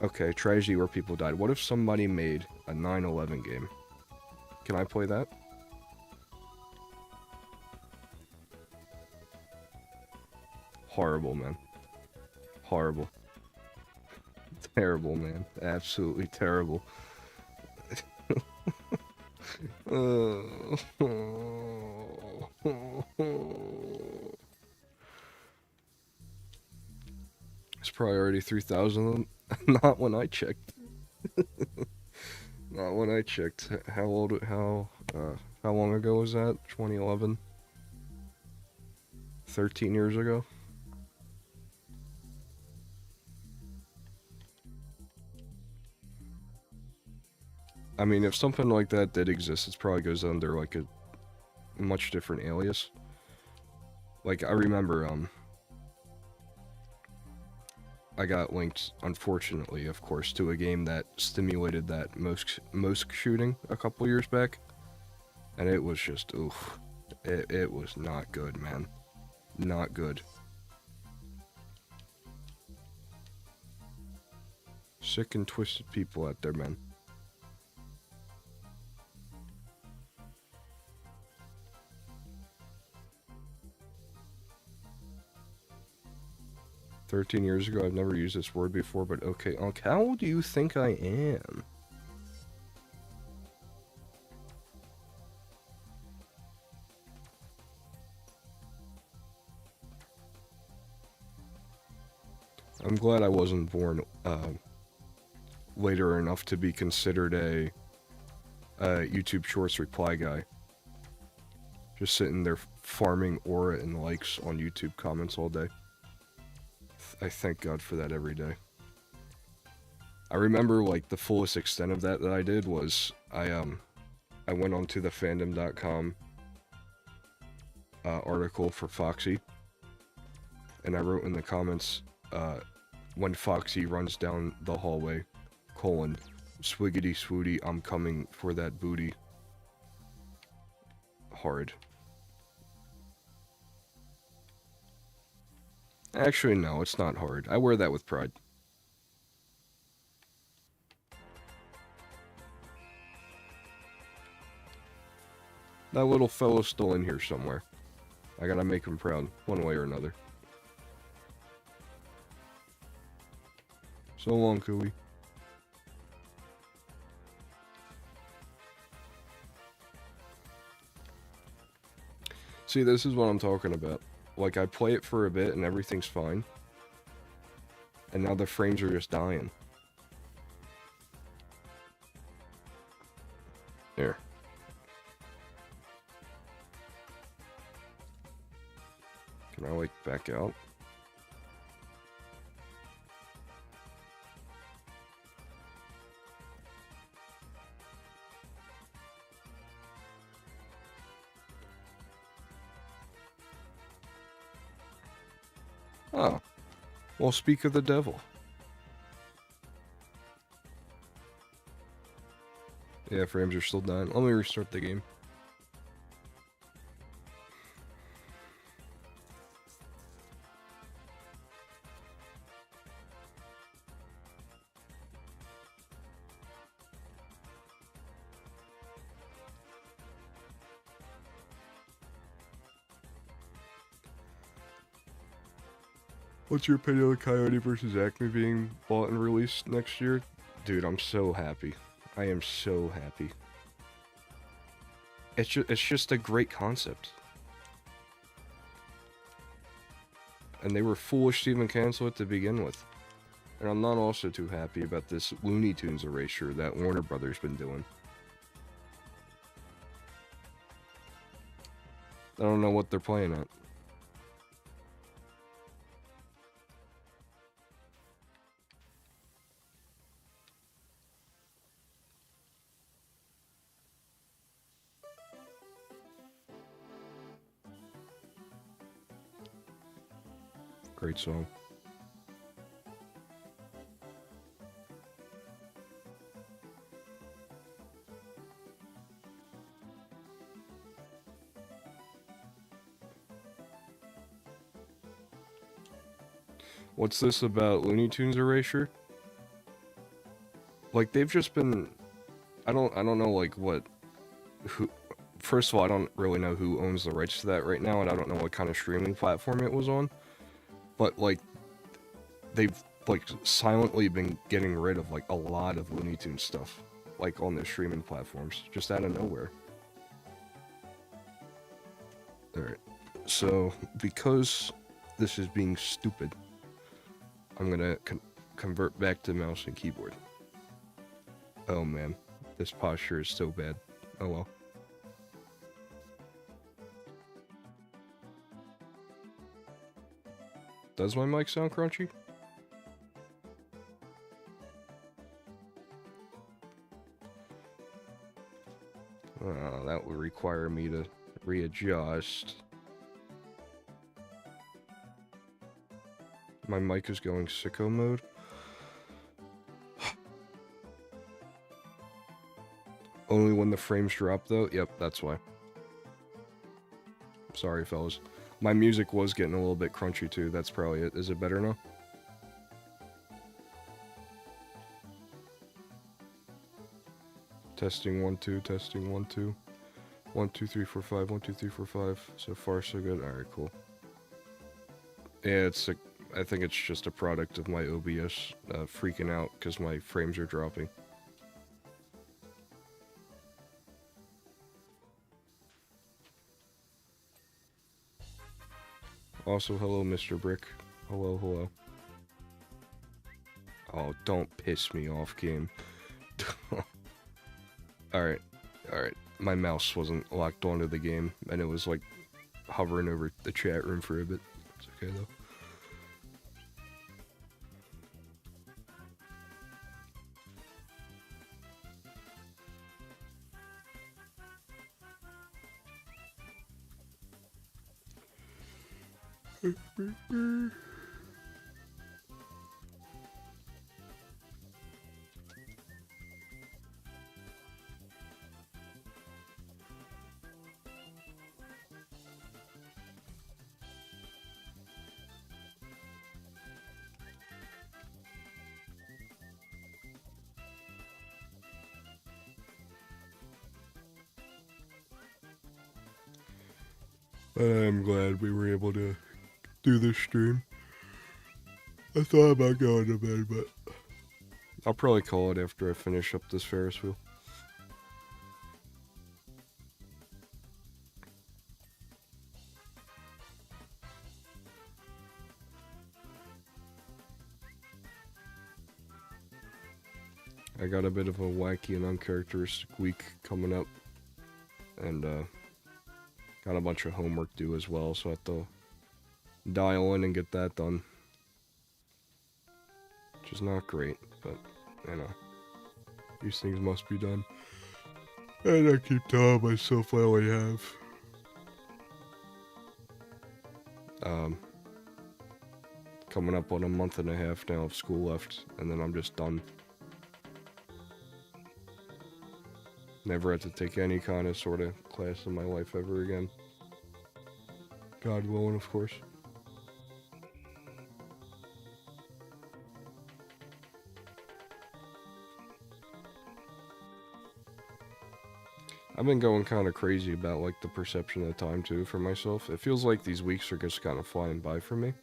Okay, tragedy where people died. What if somebody made a 9/11 game? Can I play that? Horrible, man. Horrible. Terrible, man. Absolutely terrible. It's probably already 3,000. Not when I checked. Not when I checked. How long ago was that? 2011? 13 years ago? I mean, if something like that did exist, it probably goes under, like, a much different alias. Like, I remember, I got linked, unfortunately, of course, to a game that stimulated that Mosk shooting a couple years back. And it was just, oof. It was not good, man. Not good. Sick and twisted people out there, man. "13 years ago, I've never used this word before, but okay. How old do you think I am?" I'm glad I wasn't born later enough to be considered a YouTube Shorts reply guy. Just sitting there farming aura and likes on YouTube comments all day. I thank God for that every day. I remember, like, the fullest extent of that I did was I went onto the fandom.com article for Foxy, and I wrote in the comments, when Foxy runs down the hallway, swiggity swooty, I'm coming for that booty. Hard. Actually, no, it's not hard. I wear that with pride. That little fellow's still in here somewhere. I gotta make him proud, one way or another. So long, Cooey. See, this is what I'm talking about. Like, I play it for a bit and everything's fine. And now the frames are just dying. There. Can I, like, back out? Oh. Well, speak of the devil. Yeah, frames are still dying. Let me restart the game. What's your opinion on Coyote vs. Acme being bought and released next year? Dude, I'm so happy. I am so happy. It's just a great concept. And they were foolish to even cancel it to begin with. And I'm not also too happy about this Looney Tunes erasure that Warner Brothers been doing. I don't know what they're playing at. Great song. What's this about Looney Tunes erasure? Like, they've just been... I don't know, like, who... First of all, I don't really know who owns the rights to that right now, and I don't know what kind of streaming platform it was on. But, like, they've, like, silently been getting rid of, like, a lot of Looney Tunes stuff. Like, on their streaming platforms. Just out of nowhere. Alright. So, because this is being stupid, I'm gonna convert back to mouse and keyboard. Oh man, this posture is so bad. Oh well. Does my mic sound crunchy? That would require me to readjust. My mic is going sicko mode. Only when the frames drop, though? Yep, that's why. Sorry, fellas. My music was getting a little bit crunchy, too. That's probably it. Is it better now? Testing 1 2, testing 1 2. 1 2 3 4 5, 1 2 3 4 5. So far, so good. Alright, cool. Yeah, I think it's just a product of my OBS freaking out because my frames are dropping. Also, hello, Mr. Brick. Hello, hello. Oh, don't piss me off, game. Alright, alright. My mouse wasn't locked onto the game, and it was, like, hovering over the chat room for a bit. It's okay, though. I'm glad we were able to do this stream. I thought about going to bed, but I'll probably call it after I finish up this Ferris wheel. I got a bit of a wacky and uncharacteristic week coming up, and got a bunch of homework due as well, so I have to dial in and get that done. Which is not great, but, you know, these things must be done. And I keep telling myself I only have coming up on a month and a half now of school left, and then I'm just done. Never had to take any kind of sort of class in my life ever again. God willing, of course. I've been going kind of crazy about, like, the perception of time, too, for myself. It feels like these weeks are just kind of flying by for me.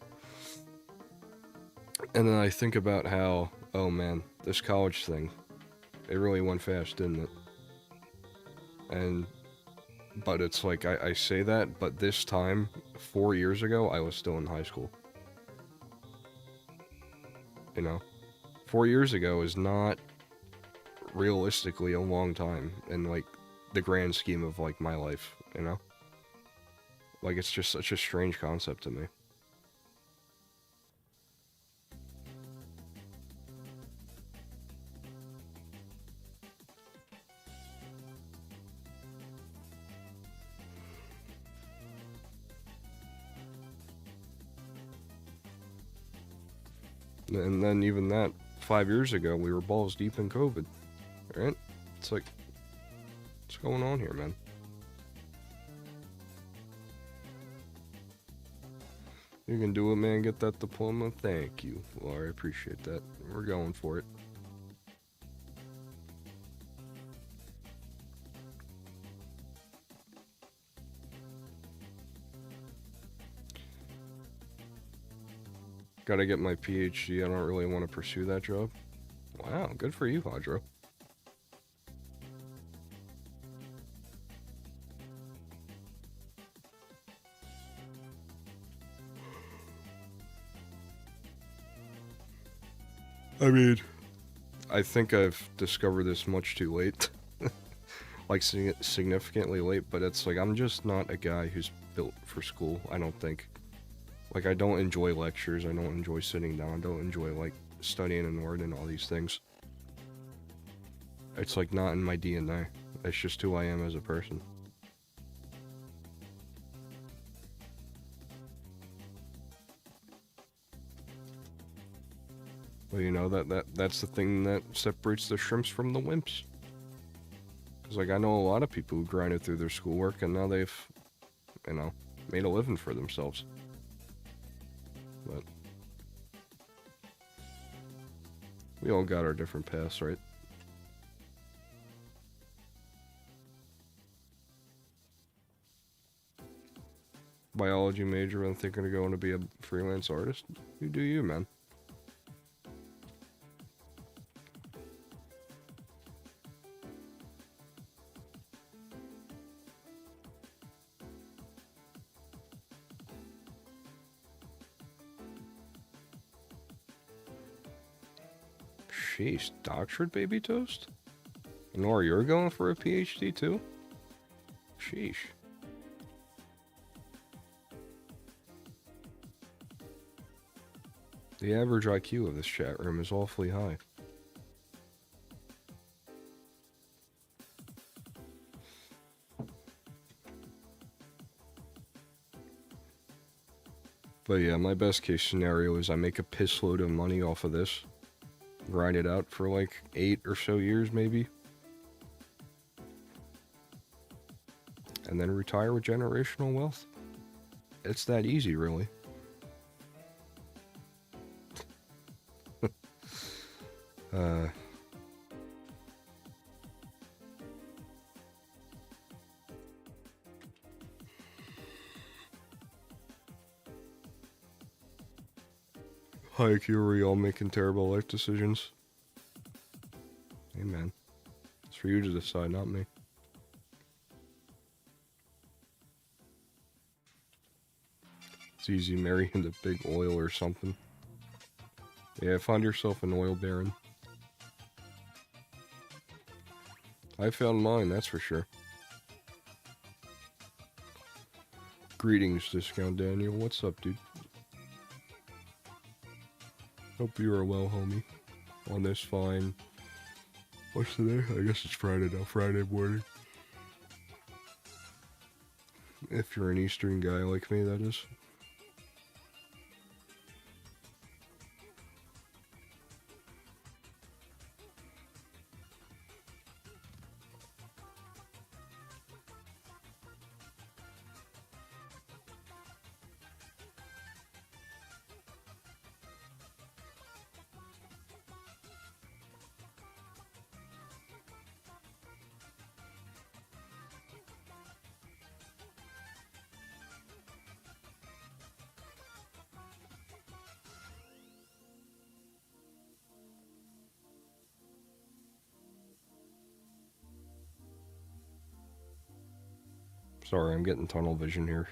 And then I think about how, oh man, this college thing, it really went fast, didn't it? But it's like, I say that, but this time, 4 years ago, I was still in high school. You know? 4 years ago is not realistically a long time in, like, the grand scheme of, like, my life, you know? Like, it's just such a strange concept to me. And then even that, 5 years ago, we were balls deep in COVID, right? It's like, what's going on here, man? You can do it, man. Get that diploma. Thank you. Well, I appreciate that. We're going for it. Gotta get my PhD. I don't really want to pursue that job. Wow, good for you, Hadro. I mean, I think I've discovered this much too late. Like, significantly late, but it's like, I'm just not a guy who's built for school, I don't think. Like, I don't enjoy lectures, I don't enjoy sitting down, I don't enjoy, like, studying and learning all these things. It's, like, not in my DNA. It's just who I am as a person. Well, you know, that's the thing that separates the shrimps from the wimps. Because, like, I know a lot of people who grinded through their schoolwork and now they've, you know, made a living for themselves. But we all got our different paths, right? Biology major and thinking of going to be a freelance artist? You do you, man. Sheesh, doctorate baby toast? Nor you're going for a PhD too? Sheesh. The average IQ of this chat room is awfully high. But yeah, my best case scenario is I make a piss load of money off of this. Grind it out for like 8 or so years maybe. And then retire with generational wealth. It's that easy, really. Hi, Curie, all making terrible life decisions. Amen. It's for you to decide, not me. It's easy marrying the big oil or something. Yeah, find yourself an oil baron. I found mine, that's for sure. Greetings, Discount Daniel. What's up, dude? Hope you are well, homie. On this fine... What's today? I guess it's Friday now. Friday morning. If you're an Eastern guy like me, that is. Sorry, I'm getting tunnel vision here.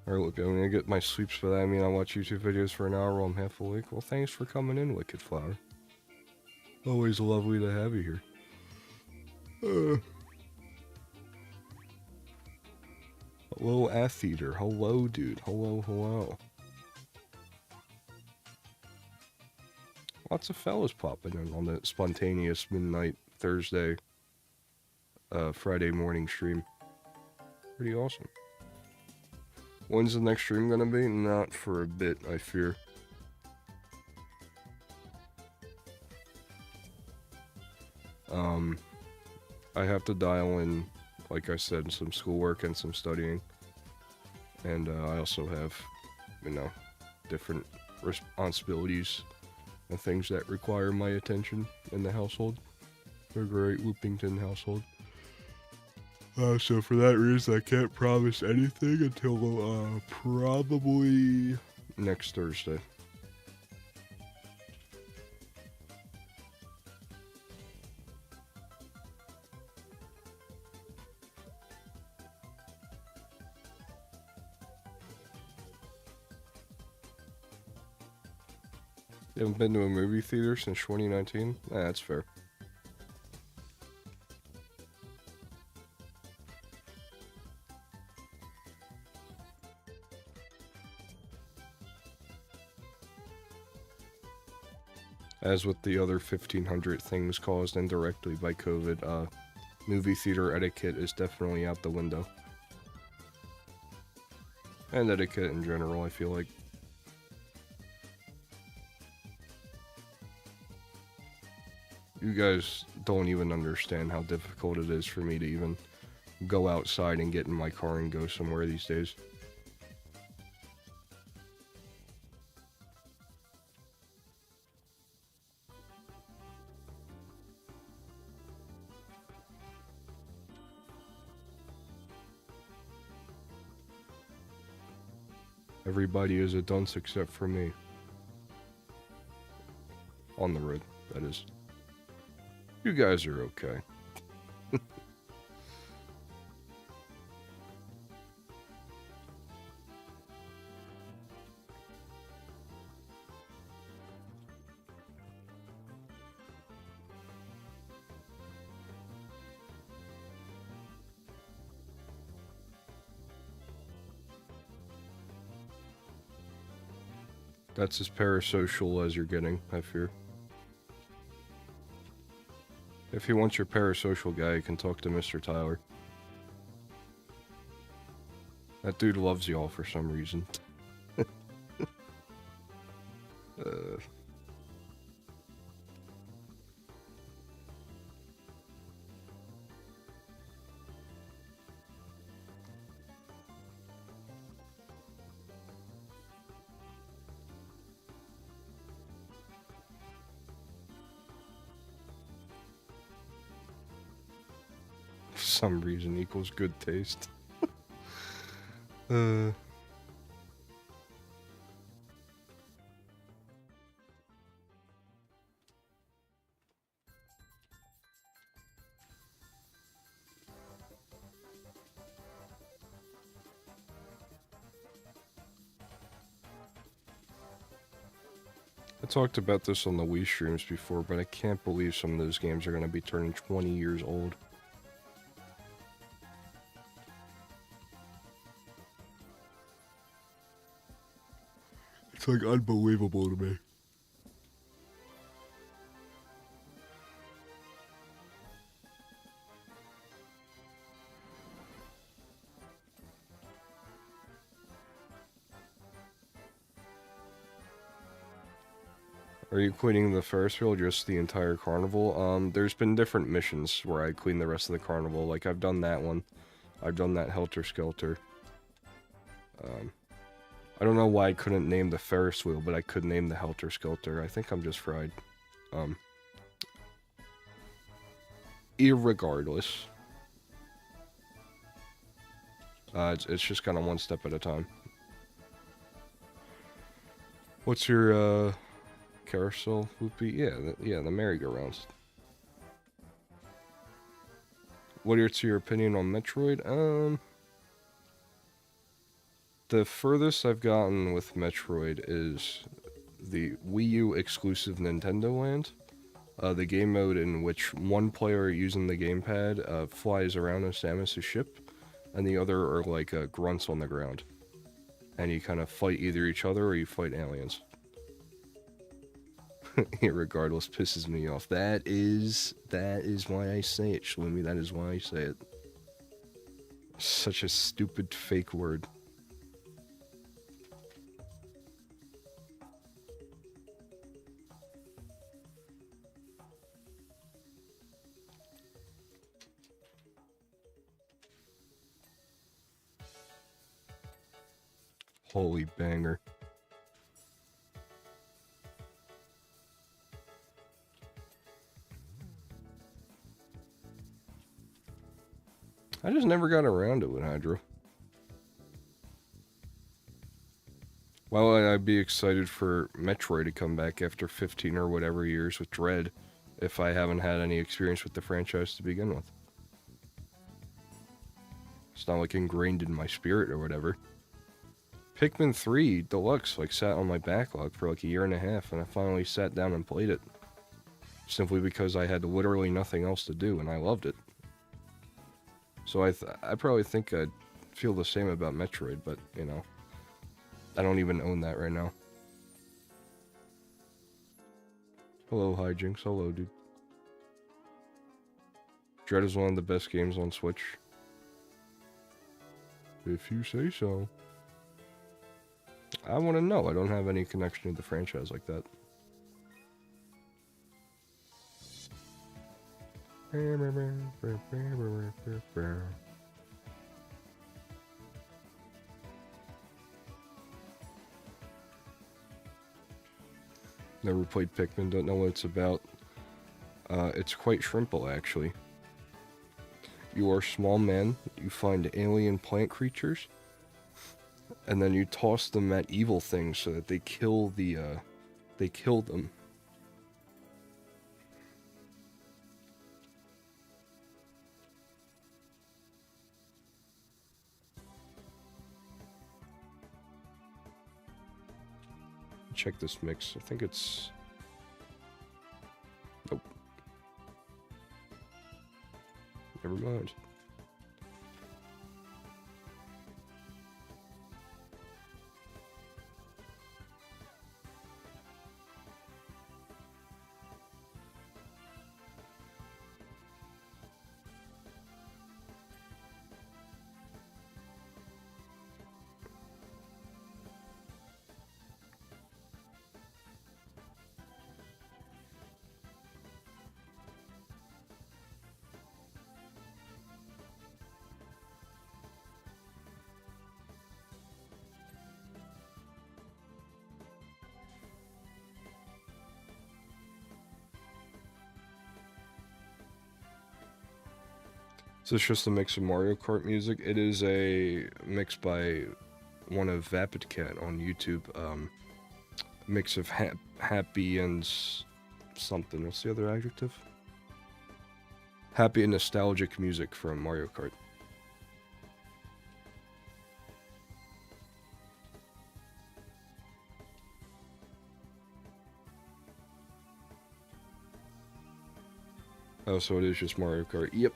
Alright, look, I'm gonna get my sleeps for that. I mean, I watch YouTube videos for an hour while I'm half awake. Well, thanks for coming in, Wicked Flower. Always lovely to have you here. Hello, Atheater. Hello, dude. Hello, hello. Lots of fellas popping in on the spontaneous midnight Thursday, Friday morning stream. Pretty awesome. When's the next stream gonna be? Not for a bit, I fear. I have to dial in, like I said, some schoolwork and some studying. And I also have, you know, different responsibilities and things that require my attention in the household. The great Loopington household. So for that reason, I can't promise anything until probably next Thursday. You haven't been to a movie theater since 2019? Nah, that's fair. As with the other 1,500 things caused indirectly by COVID, movie theater etiquette is definitely out the window. And etiquette in general, I feel like. You guys don't even understand how difficult it is for me to even go outside and get in my car and go somewhere these days. Everybody is a dunce except for me. On the road, that is. You guys are okay. That's as parasocial as you're getting, I fear. If you want your parasocial guy, you can talk to Mr. Tyler. That dude loves y'all for some reason. Some reason equals good taste. I talked about this on the Wii streams before, but I can't believe some of those games are going to be turning 20 years old. It's like unbelievable to me. Are you cleaning the Ferris wheel, just the entire carnival? There's been different missions where I clean the rest of the carnival. Like, I've done that one. I've done that Helter Skelter. I don't know why I couldn't name the Ferris wheel, but I could name the Helter Skelter. I think I'm just fried. Irregardless. It's just kind of one step at a time. What's your, carousel loopy? Yeah, the merry-go-rounds. What is your opinion on Metroid? The furthest I've gotten with Metroid is the Wii U exclusive Nintendo Land. The game mode in which one player using the gamepad flies around a Samus's ship, and the other are like grunts on the ground. And you kind of fight either each other or you fight aliens. Irregardless pisses me off. That is why I say it, Shloomie. That is why I say it. Such a stupid fake word. Holy banger. I just never got around to it, Hydro. Why would I be excited for Metroid to come back after 15 or whatever years with Dread if I haven't had any experience with the franchise to begin with? It's not like ingrained in my spirit or whatever. Pikmin 3 Deluxe like sat on my backlog for like a year and a half, and I finally sat down and played it. Simply because I had literally nothing else to do, and I loved it. So I probably think I'd feel the same about Metroid, but, you know, I don't even own that right now. Hello, Hijinks. Hello, dude. Dread is one of the best games on Switch. If you say so. I want to know. I don't have any connection to the franchise like that. Never played Pikmin, don't know what it's about. It's quite simple, actually. You are a small man, you find alien plant creatures, and then you toss them at evil things so that they kill them. Check this mix. I think it's... Nope. Never mind. So it's just a mix of Mario Kart music. It is a mix by one of Vapid Cat on YouTube. Mix of happy and something. What's the other adjective? Happy and nostalgic music from Mario Kart. Oh, so it is just Mario Kart. Yep.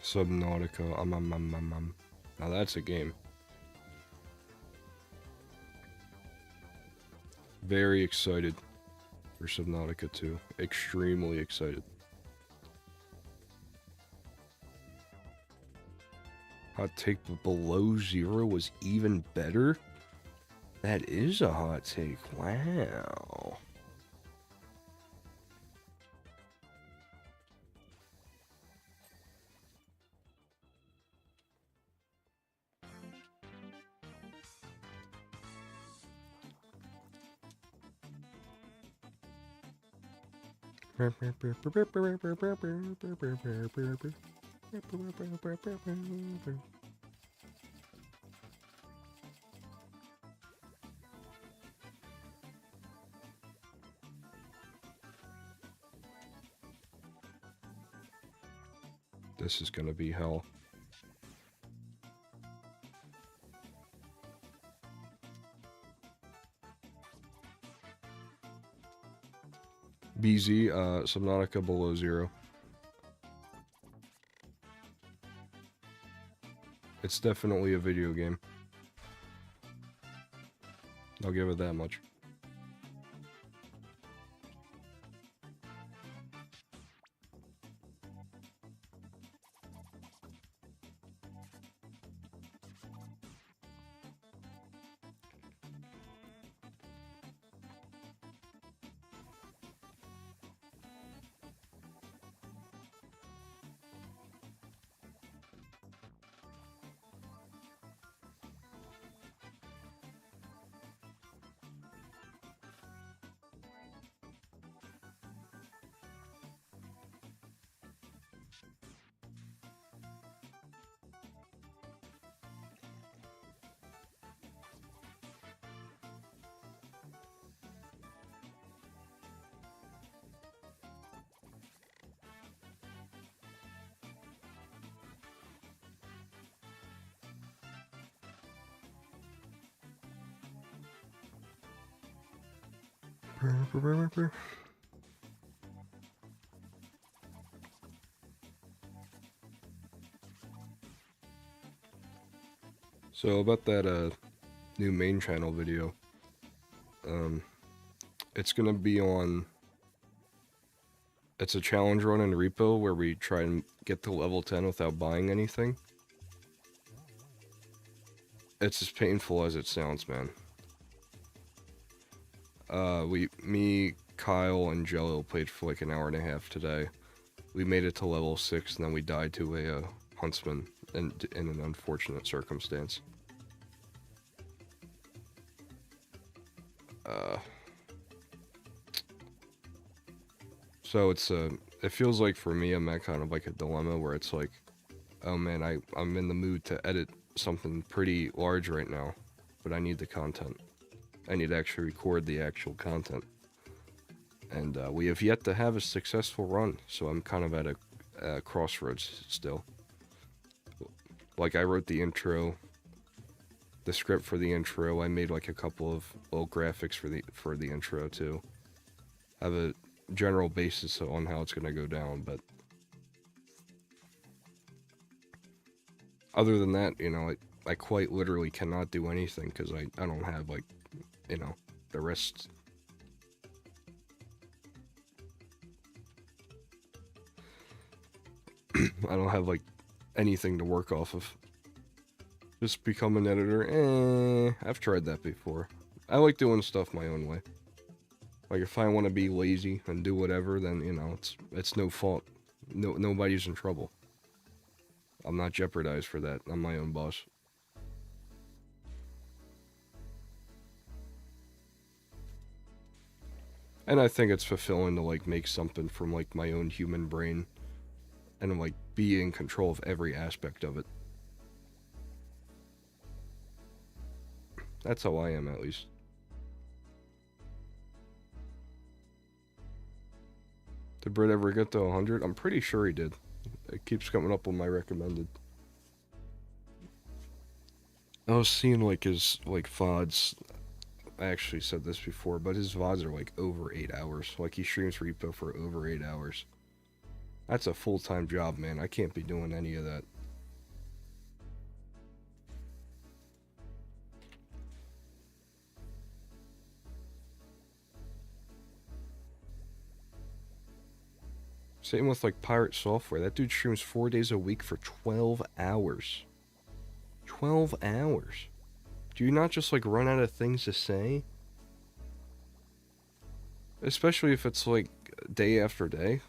Subnautica. Now that's a game. Very excited for Subnautica 2. Extremely excited. Hot take below zero was even better? That is a hot take. Wow. This is gonna be hell. BZ, Subnautica below zero. It's definitely a video game. I'll give it that much. So about that new main channel video, it's gonna be on. It's a challenge run in repo where we try and get to level 10 without buying anything. It's as painful as it sounds, man. Me, Kyle, and Jello played for like an hour and a half today. We made it to level 6, and then we died to a huntsman in an unfortunate circumstance. So it feels like for me I'm at kind of like a dilemma where it's like, oh man, I'm in the mood to edit something pretty large right now, but I need the content. I need to actually record the actual content. And we have yet to have a successful run, so I'm kind of at a crossroads still. Like, I wrote the intro, the script for the intro. I made like a couple of little graphics for the intro too. I have a general basis on how it's gonna go down, but other than that, you know, I quite literally cannot do anything because I don't have, like, you know, the rest. I don't have like anything to work off of. Just become an editor. I've tried that before. I like doing stuff my own way. Like, if I want to be lazy and do whatever, then, you know, it's no fault. Nobody's in trouble. I'm not jeopardized for that. I'm my own boss. And I think it's fulfilling to, like, make something from, like, my own human brain and, like, be in control of every aspect of it. That's how I am, at least. Did Britt ever get to 100? I'm pretty sure he did. It keeps coming up on my recommended. I was seeing, like, his, like, VODs. I actually said this before, but his VODs are, like, over 8 hours. Like, he streams repo for over 8 hours. That's a full-time job, man. I can't be doing any of that. Same with, like, Pirate Software. That dude streams 4 days a week for 12 hours. 12 hours. Do you not just, like, run out of things to say? Especially if it's, like, day after day.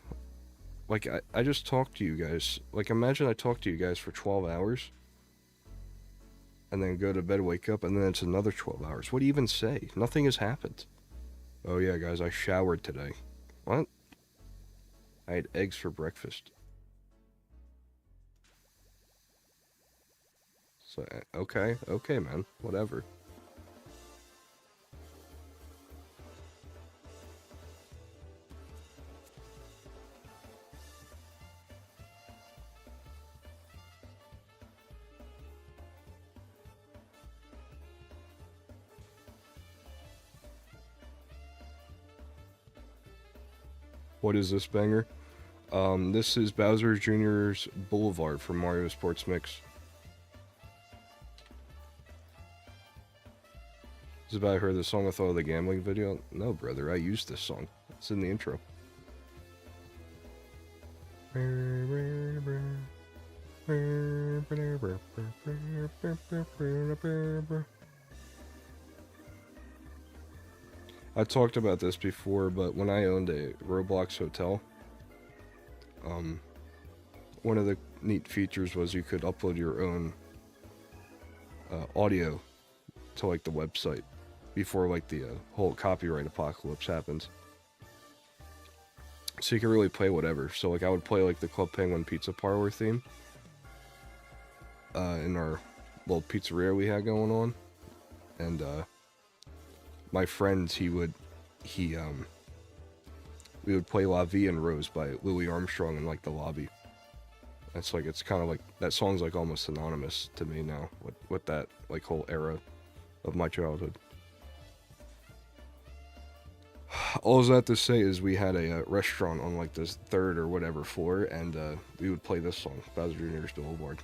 Like, I just talked to you guys. Like, imagine I talked to you guys for 12 hours. And then go to bed, wake up, and then it's another 12 hours. What do you even say? Nothing has happened. Oh yeah, guys, I showered today. What? I had eggs for breakfast. So, okay, man. Whatever. What is this banger? This is Bowser Jr.'s Boulevard from Mario Sports Mix. Is it about I heard the song I thought of the gambling video? No, brother, I used this song. It's in the intro. I talked about this before, but when I owned a Roblox hotel, one of the neat features was you could upload your own audio to, like, the website before, like, the whole copyright apocalypse happens. So you can really play whatever. So, like, I would play, like, the Club Penguin Pizza Parlor theme in our little pizzeria we had going on. And my friend, we would play La Vie en Rose by Louis Armstrong in, like, the lobby. It's like, it's kind of like, that song's like almost synonymous to me now with that, like, whole era of my childhood. All that to say is we had a restaurant on, like, this third or whatever floor, and we would play this song, Bowser Jr.'s Boulevard.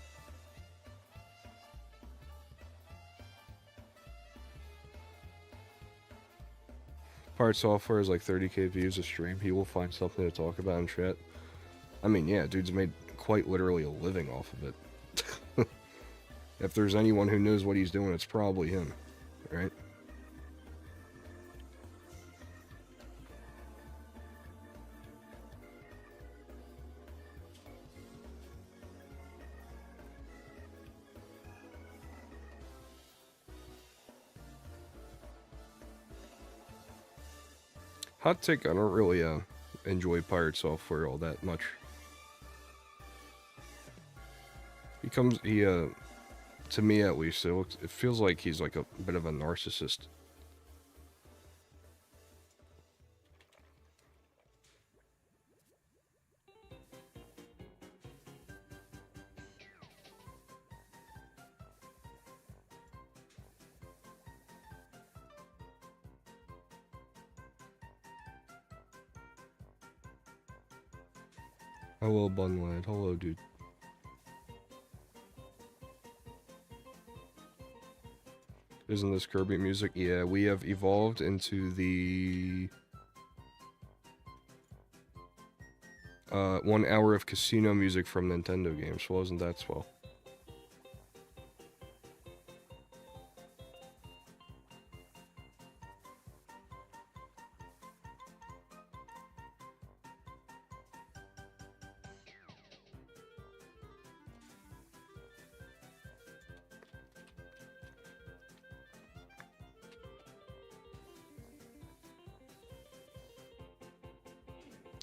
Pirate Software is like 30k views a stream. He will find something to talk about in chat. I mean, yeah, dude's made quite literally a living off of it. If there's anyone who knows what he's doing, it's probably him, right? Hot take, I don't really enjoy Pirate Software all that much. To me at least, it feels like he's like a bit of a narcissist. Hello, Bunlad. Hello, dude. Isn't this Kirby music? Yeah, we have evolved into the 1 hour of casino music from Nintendo games. Wasn't that swell?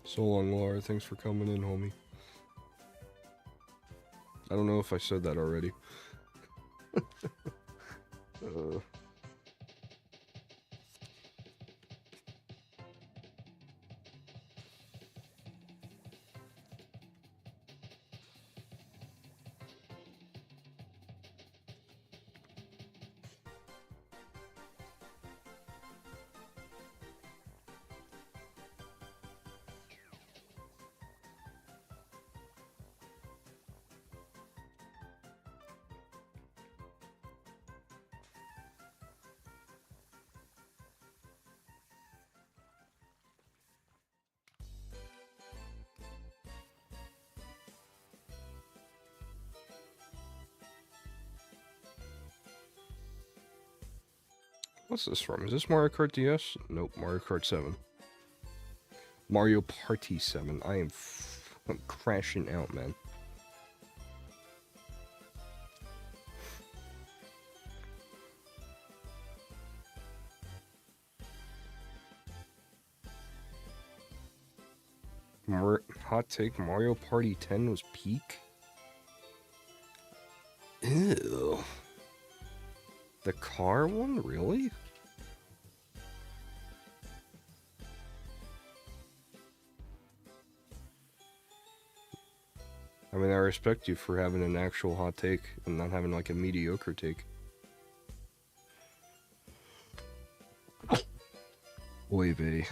So long, Laura. Thanks for coming in, homie. I don't know if I said that already. What's this from? Is this Mario Kart DS? Nope, Mario Kart 7. Mario Party 7. I'm crashing out, man. Hot take, Mario Party 10 was peak? Ew. The car one? Really? I mean, I respect you for having an actual hot take and not having like a mediocre take. Oy vey.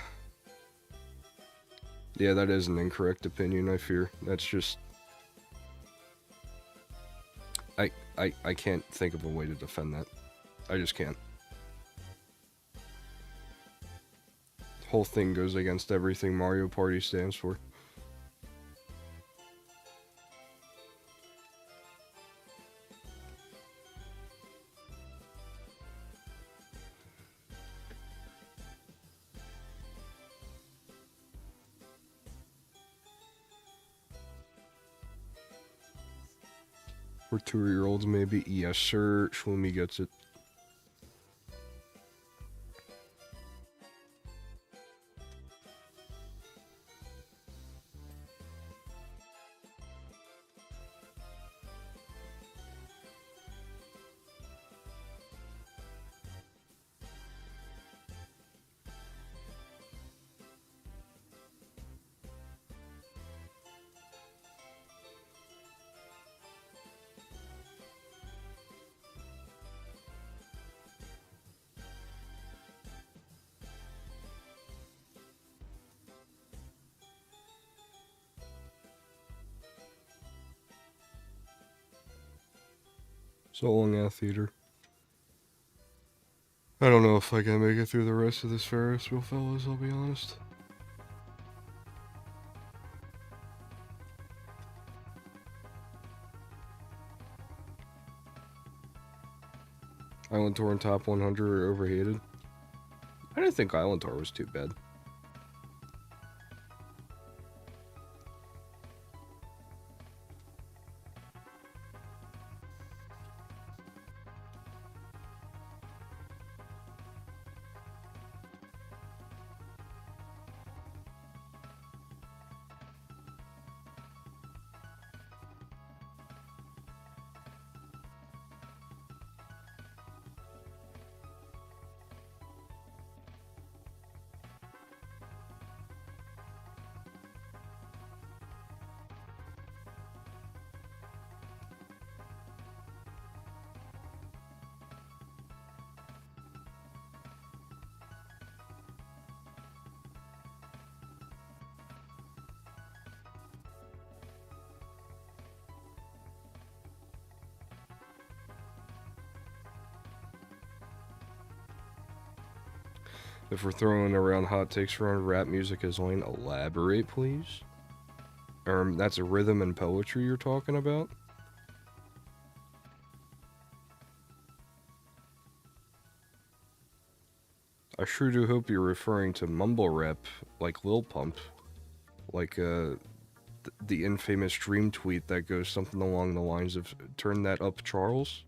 Yeah, that is an incorrect opinion, I fear. That's just... I can't think of a way to defend that. I just can't. The whole thing goes against everything Mario Party stands for. For 2-year-olds, maybe. Yes, sir. Shwoomy gets it. So long, Atheater. I don't know if I can make it through the rest of this Ferris wheel, fellas, I'll be honest. Island Tour and Top 100 are overhated. I didn't think Island Tour was too bad. If we're throwing around hot takes around rap music as Lane, elaborate, please. That's a rhythm and poetry you're talking about? I sure do hope you're referring to mumble rap, like Lil Pump. Like, the infamous dream tweet that goes something along the lines of, "Turn that up, Charles."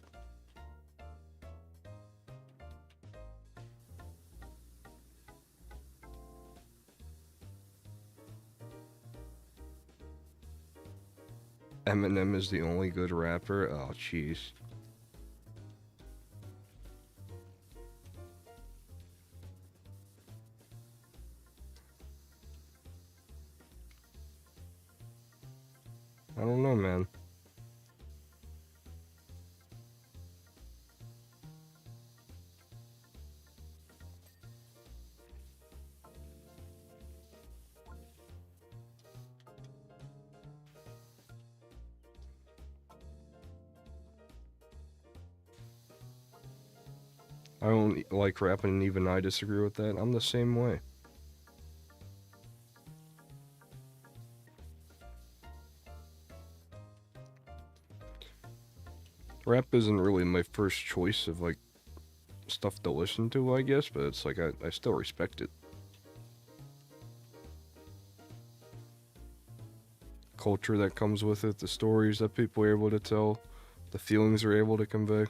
Eminem is the only good rapper? Oh, jeez. I don't know, man. I don't like rap, and even I disagree with that. I'm the same way. Rap isn't really my first choice of, like, stuff to listen to, I guess, but it's like I still respect it. Culture that comes with it, the stories that people are able to tell, the feelings they're able to convey.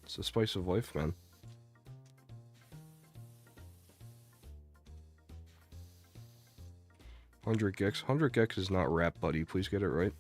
It's the spice of life, man. Hundred Gex is not rap, buddy. Please get it right.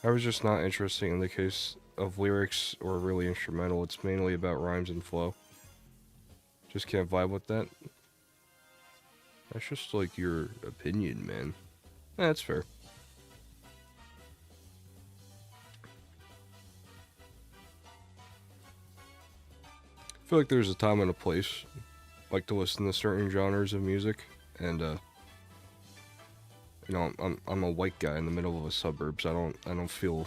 I was just not interested in the case of lyrics or really instrumental. It's mainly about rhymes and flow. Just can't vibe with that. That's just like your opinion, man. That's fair. I feel like there's a time and a place, like to listen to certain genres of music, and you know, I'm a white guy in the middle of the suburbs. I don't feel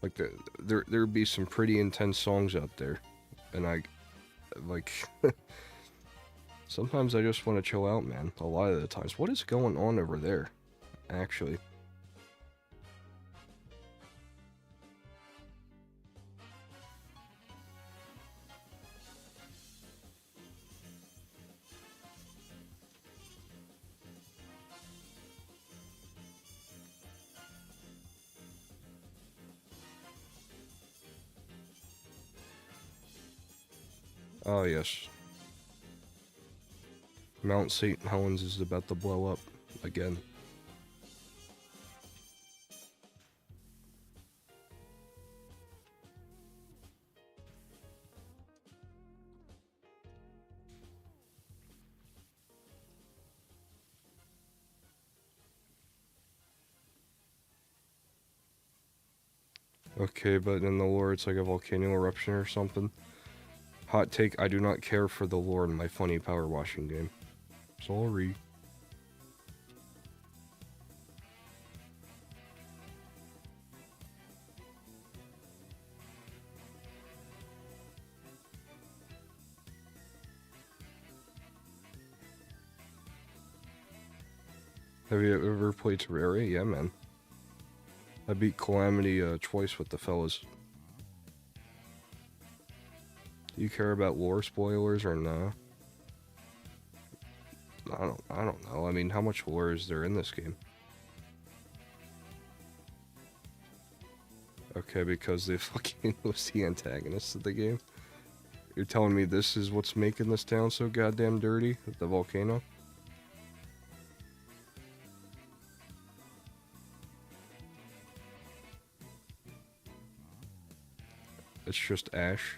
like there'd be some pretty intense songs out there, and I like sometimes I just want to chill out, man. A lot of the times, what is going on over there? Actually, oh yes, Mount St. Helens is about to blow up again. Okay, but in the lore, it's like a volcano eruption or something. Hot take, I do not care for the lore in my funny power washing game. Sorry. Have you ever played Terraria? Yeah, man. I beat Calamity twice with the fellas. Do you care about lore spoilers or no? I don't know. I mean, how much lore is there in this game? Okay, because they fucking was the antagonist of the game. You're telling me this is what's making this town so goddamn dirty? The volcano? It's just ash.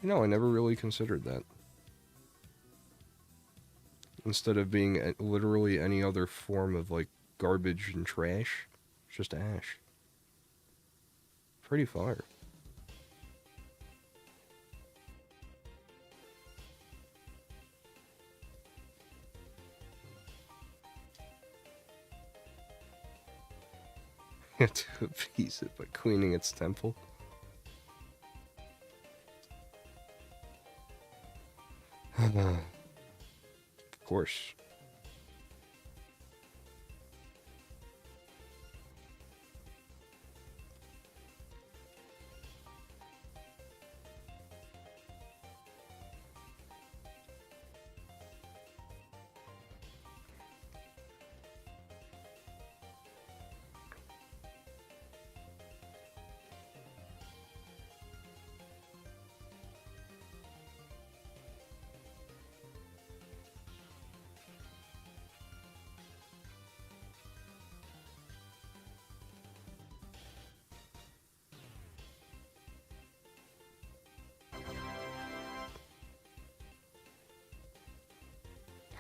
You know, I never really considered that. Instead of being literally any other form of, like, garbage and trash, it's just ash. Pretty fire. To appease it by cleaning its temple. Of course.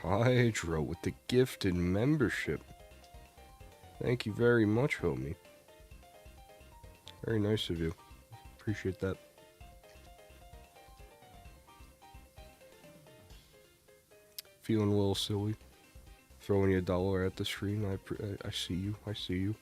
Hydro with the gifted membership. Thank you very much, homie. Very nice of you. Appreciate that. Feeling a little silly. Throwing you $1 at the screen. I see you. I see you.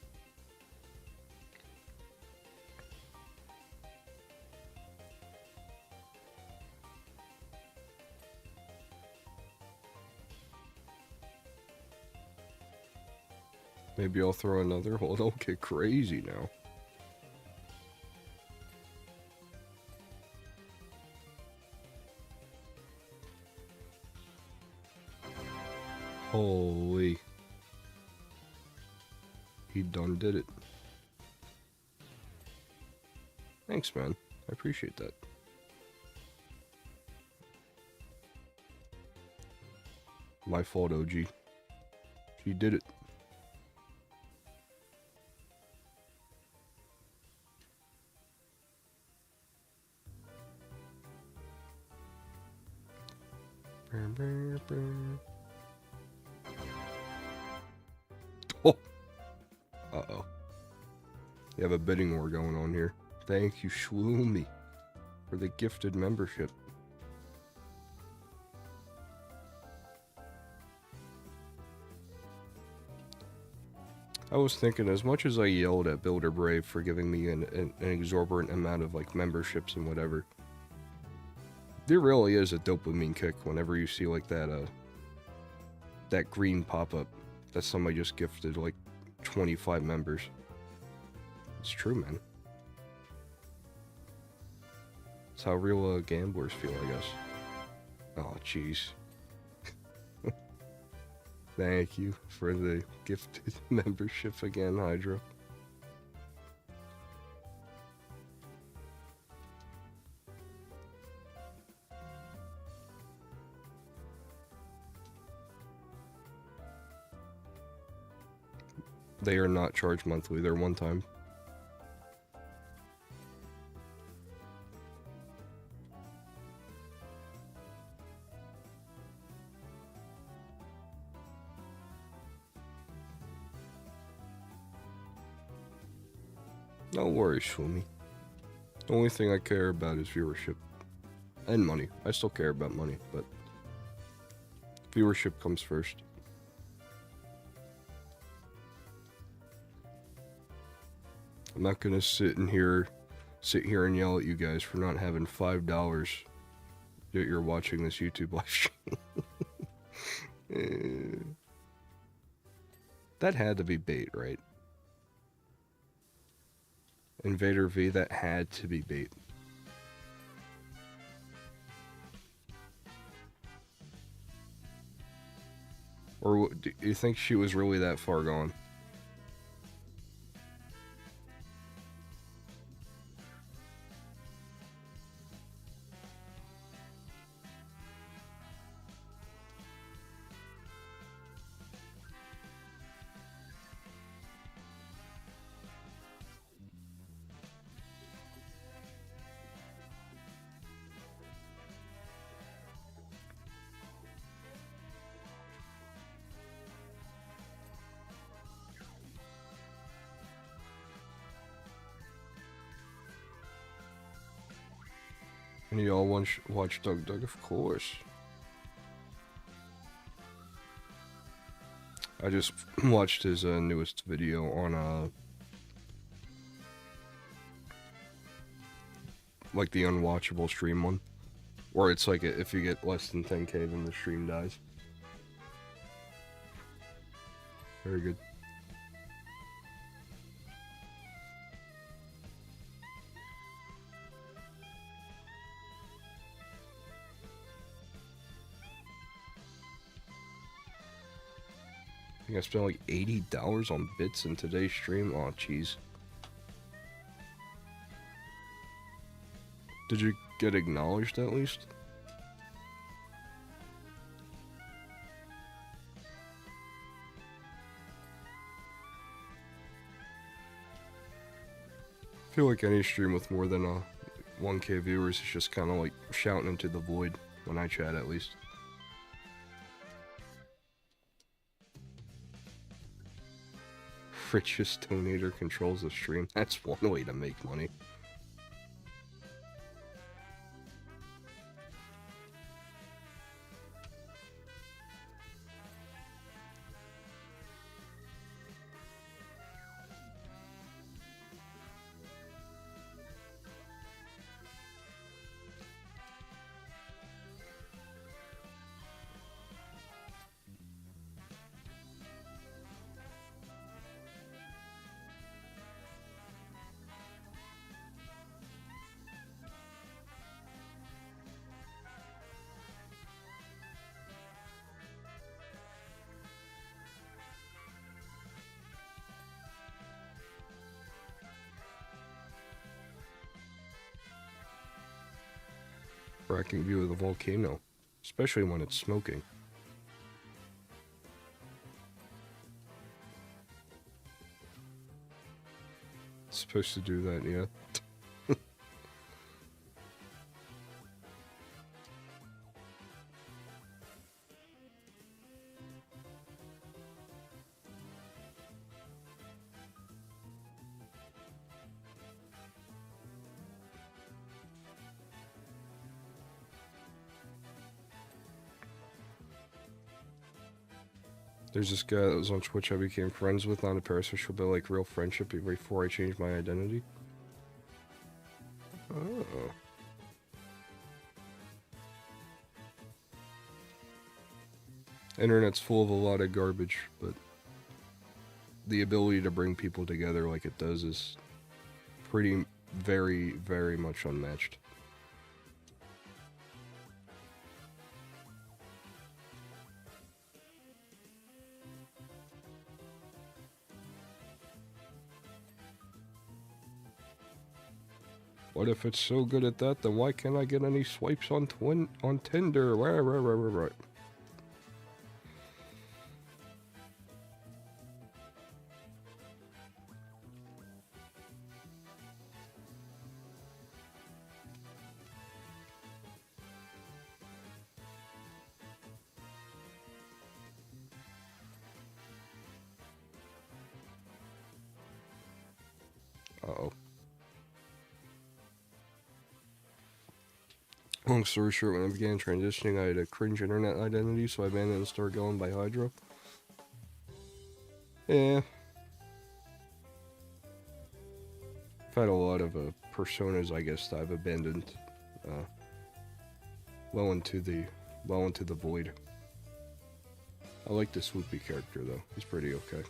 Maybe I'll throw another. Well, don't get crazy now. Holy. He done did it. Thanks, man. I appreciate that. My fault, OG. She did it. Oh. Uh-oh. You have a bidding war going on here. Thank you, Shloomy, for the gifted membership. I was thinking, as much as I yelled at Builder Brave for giving me an exorbitant amount of, like, memberships and whatever, there really is a dopamine kick whenever you see, like, that green pop-up that somebody just gifted, like, 25 members. It's true, man. It's how real gamblers feel, I guess. Oh, jeez. Thank you for the gifted membership again, Hydro. They are not charged monthly, they're one time. No worries, Shumi. The only thing I care about is viewership. And money. I still care about money, but viewership comes first. I'm not gonna sit here and yell at you guys for not having $5 that you're watching this YouTube live stream. That had to be bait, right? Invader V, that had to be bait. Or do you think she was really that far gone? And y'all watch Doug Doug, of course. I just watched his newest video on like the unwatchable stream one, where it's like if you get less than 10k then the stream dies. Very good. I think I spent like $80 on bits in today's stream. Oh, jeez. Did you get acknowledged at least? I feel like any stream with more than 1k viewers is just kind of like shouting into the void when I chat, at least. Richest donator controls the stream. That's one way to make money. Cracking view of the volcano, especially when it's smoking. It's supposed to do that, yeah. There's this guy that was on Twitch I became friends with, not a parasocial, but like real friendship before I changed my identity. Oh. Internet's full of a lot of garbage, but the ability to bring people together like it does is pretty, very, very much unmatched. What if it's so good at that, then why can't I get any swipes on Tinder? Right. Uh-oh. Long story short, when I began transitioning, I had a cringe internet identity, so I abandoned and started going by Hydro. Yeah. I've had a lot of personas, I guess, that I've abandoned well into the void. I like the Swoopy character, though. He's pretty okay.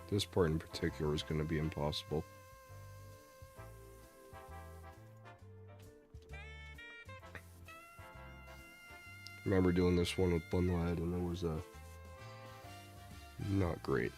This part in particular is going to be impossible. I remember doing this one with Bunlad, and it was not great.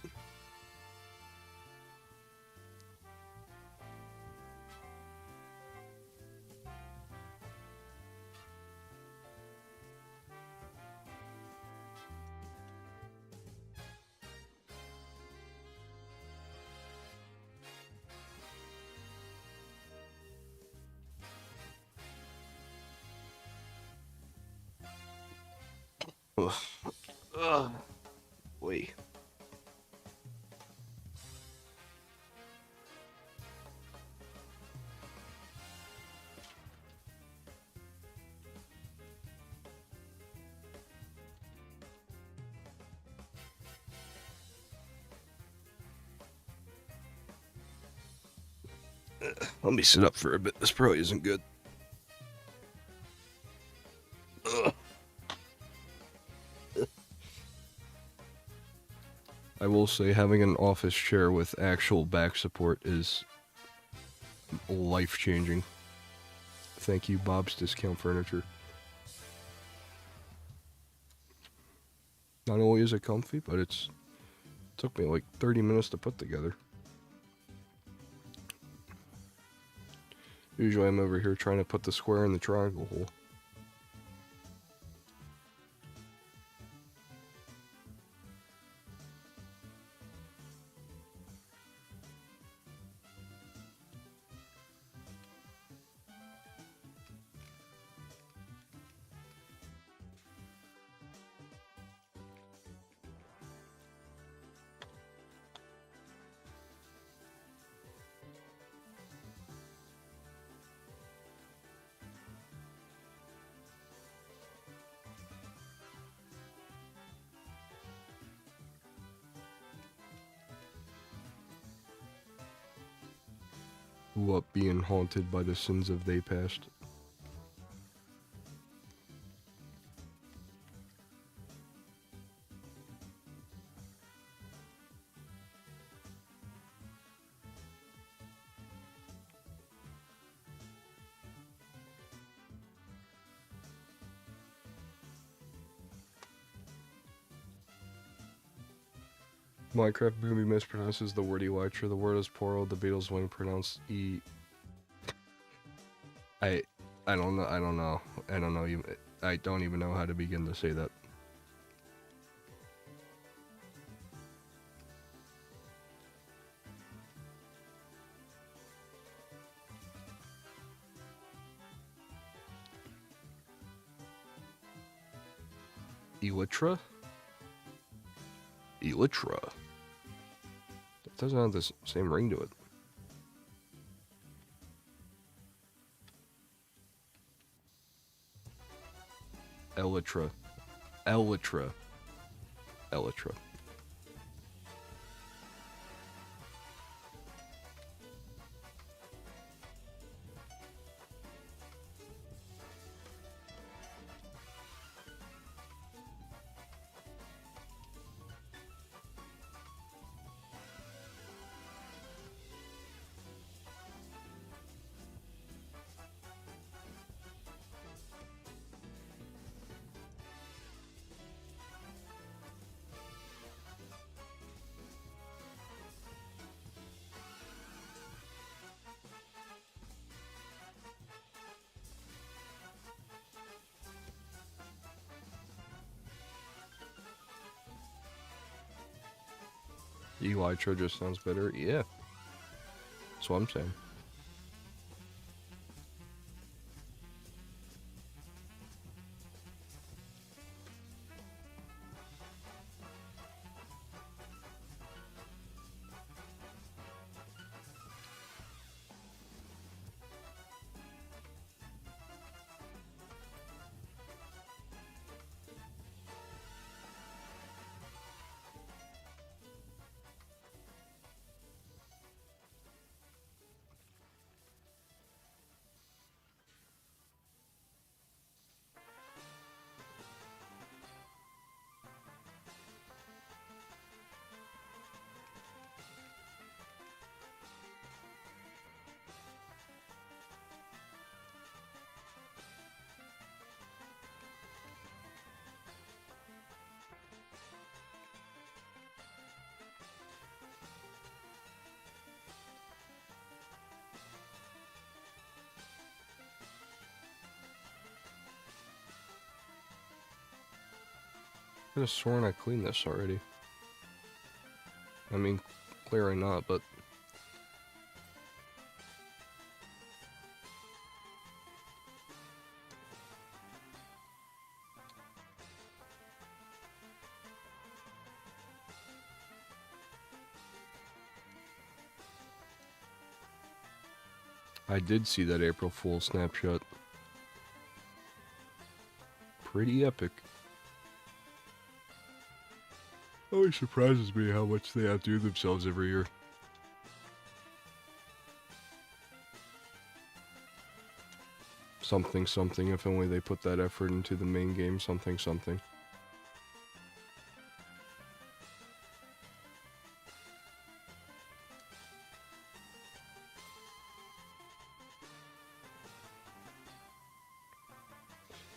Ugh. Wait. Let me sit up for a bit. This probably isn't good. Ugh. I will say having an office chair with actual back support is life-changing. Thank you, Bob's Discount Furniture. Not only is it comfy, but it took me like 30 minutes to put together. Usually I'm over here trying to put the square in the triangle hole. What, being haunted by the sins of they past? Minecraft Boomy mispronounces the word elytra. The word is plural. The Beatles when pronounced e. I don't know. I don't know. I don't know. I don't even know how to begin to say that. Elytra? Elytra. It doesn't have the same ring to it. Elytra. Elytra. Elytra. Elytra just sounds better. Yeah. That's what I'm saying. I could have sworn I cleaned this already. I mean, clearly not, but... I did see that April Fool's snapshot. Pretty epic. Always surprises me how much they outdo themselves every year. something something. If only they put that effort into the main game, something something.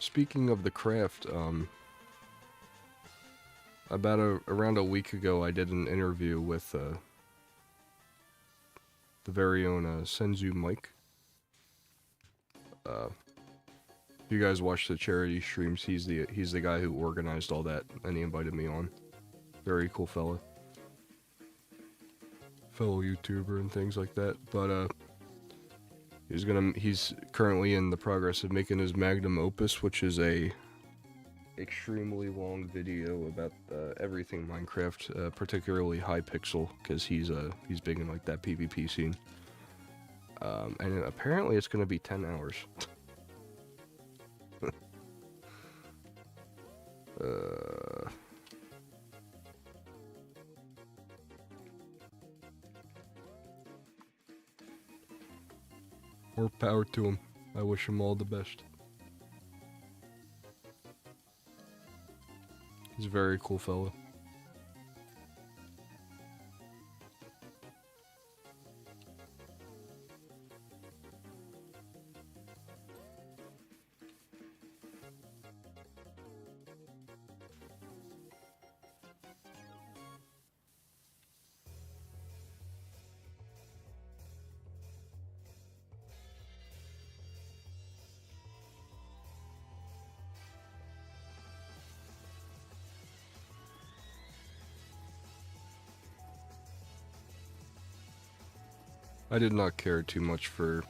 Speaking of the craft, around a week ago, I did an interview with the very own Senzu Mike. If you guys watch the charity streams, he's the guy who organized all that, and he invited me on. Very cool fellow YouTuber and things like that. But he's currently in the progress of making his magnum opus, which is a extremely long video about everything Minecraft, particularly Hypixel, because he's big in like that PvP scene. And apparently it's going to be 10 hours. More power to him. I wish him all the best. He's a very cool fellow. I did not care too much for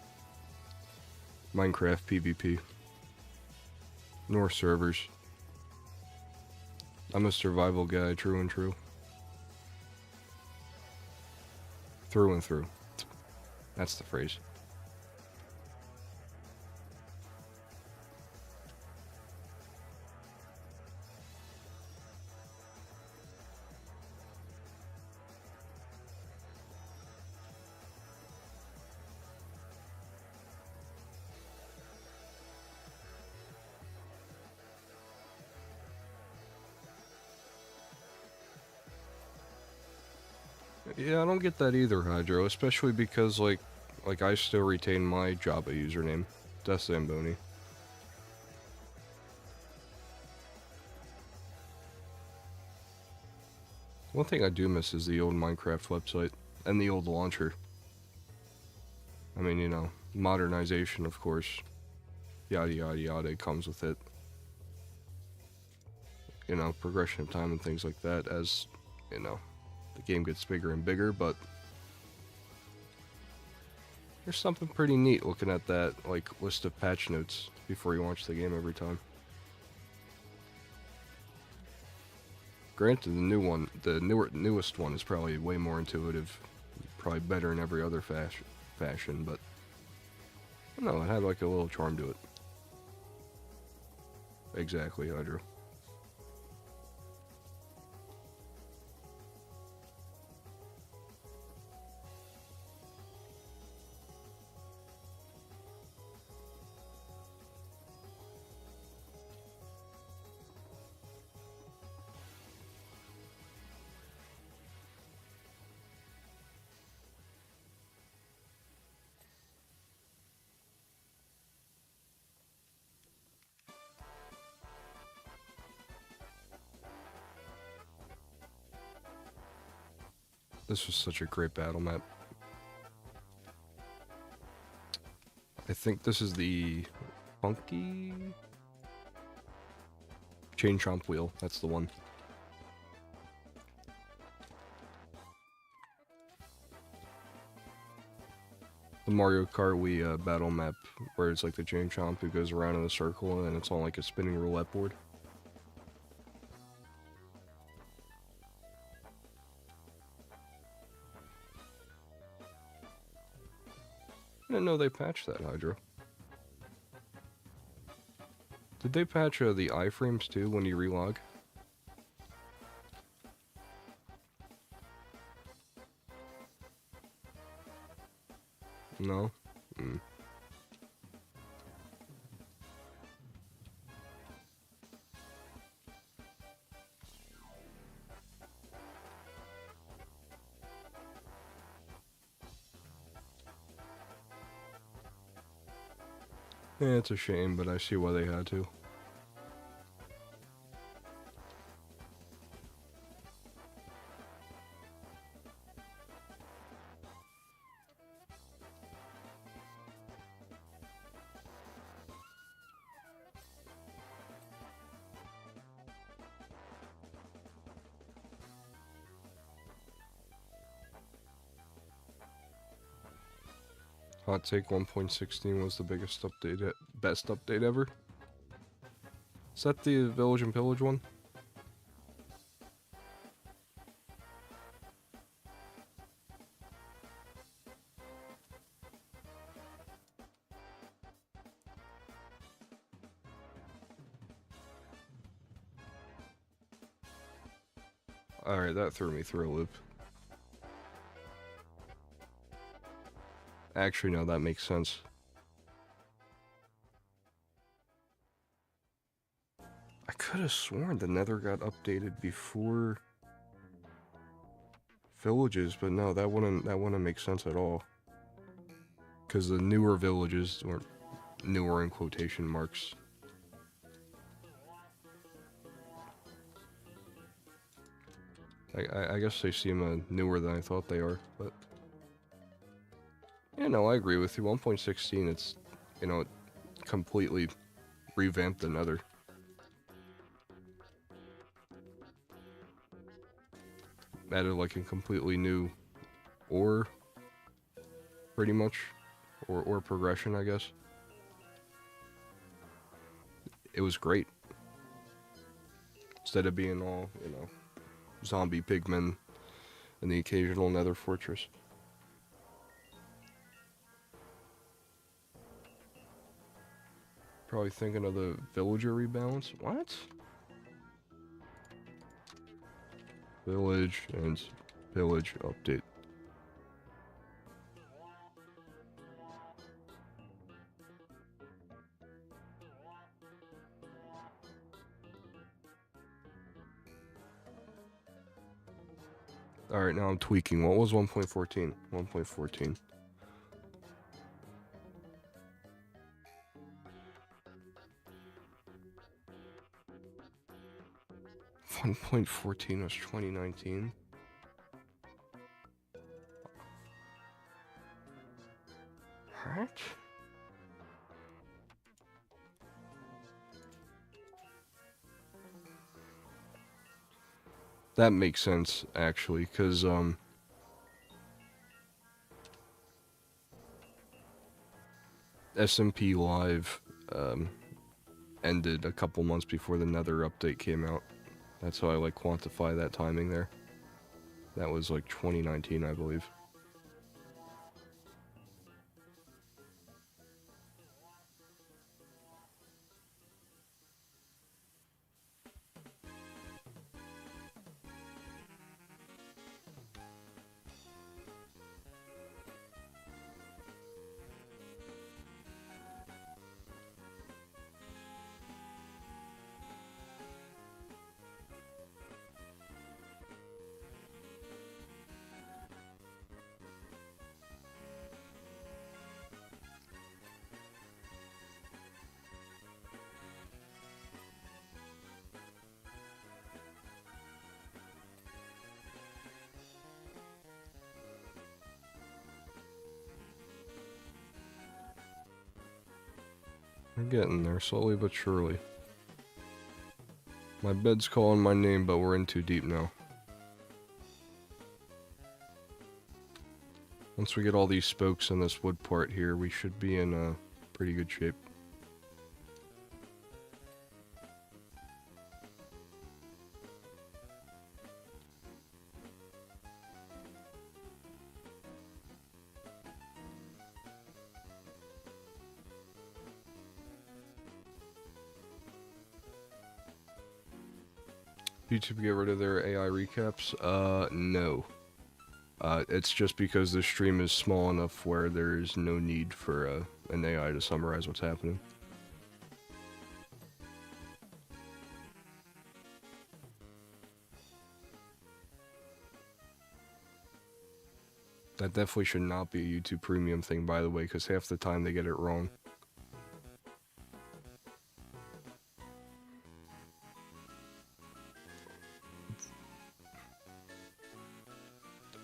Minecraft PvP, nor servers. I'm a survival guy, true and true. Through and through. That's the phrase. Yeah, I don't get that either, Hydro, especially because, like I still retain my Java username, Death Zamboni. One thing I do miss is the old Minecraft website, and the old launcher. I mean, you know, modernization, of course, yada yada yada, comes with it. You know, progression of time and things like that, as, you know, the game gets bigger and bigger, but there's something pretty neat looking at that, like, list of patch notes before you launch the game every time. Granted, the newest one is probably way more intuitive, probably better in every other fashion, but I don't know, it had like a little charm to it. Exactly, Hydro. This was such a great battle map. I think this is the funky chain chomp wheel. That's the one. The Mario Kart Wii battle map, where it's like the chain chomp who goes around in a circle and it's on like a spinning roulette board. I didn't know they patched that, Hydro. Did they patch the iframes too when you relog? No? Yeah, it's a shame, but I see why they had to. Hot take 1.16 was the biggest update, best update ever. Is that the Village and Pillage one? Alright, that threw me through a loop. Actually, no, that makes sense. I could have sworn the Nether got updated before Villages, but no, that wouldn't make sense at all. Because the newer villages, or newer in quotation marks, I guess they seem newer than I thought they are, but yeah, no, I agree with you. 1.16, it's, you know, it completely revamped the Nether. Added like a completely new ore, pretty much, or progression, I guess. It was great. Instead of being all, you know, zombie pigmen and the occasional Nether fortress. Probably thinking of the villager rebalance. What? Village and village update. Alright, now I'm tweaking. What was 1.14? 1.14. One point 14 was 2019. What? That makes sense, actually, because, SMP Live, ended a couple months before the Nether update came out. That's how I, like, quantify that timing there. That was, like, 2019, I believe. We're getting there, slowly but surely. My bed's calling my name, but we're in too deep now. Once we get all these spokes in this wood part here, we should be in pretty good shape. YouTube get rid of their AI recaps? No. It's just because the stream is small enough where there's no need for an AI to summarize what's happening. That definitely should not be a YouTube Premium thing, by the way, because half the time they get it wrong.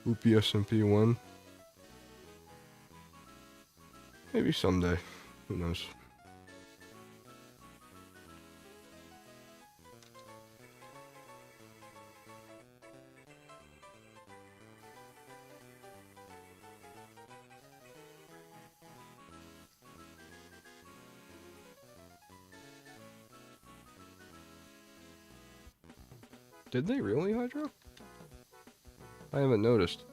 Oopie SMP one. Maybe someday. Who knows? Did they really, Hydro? I haven't noticed.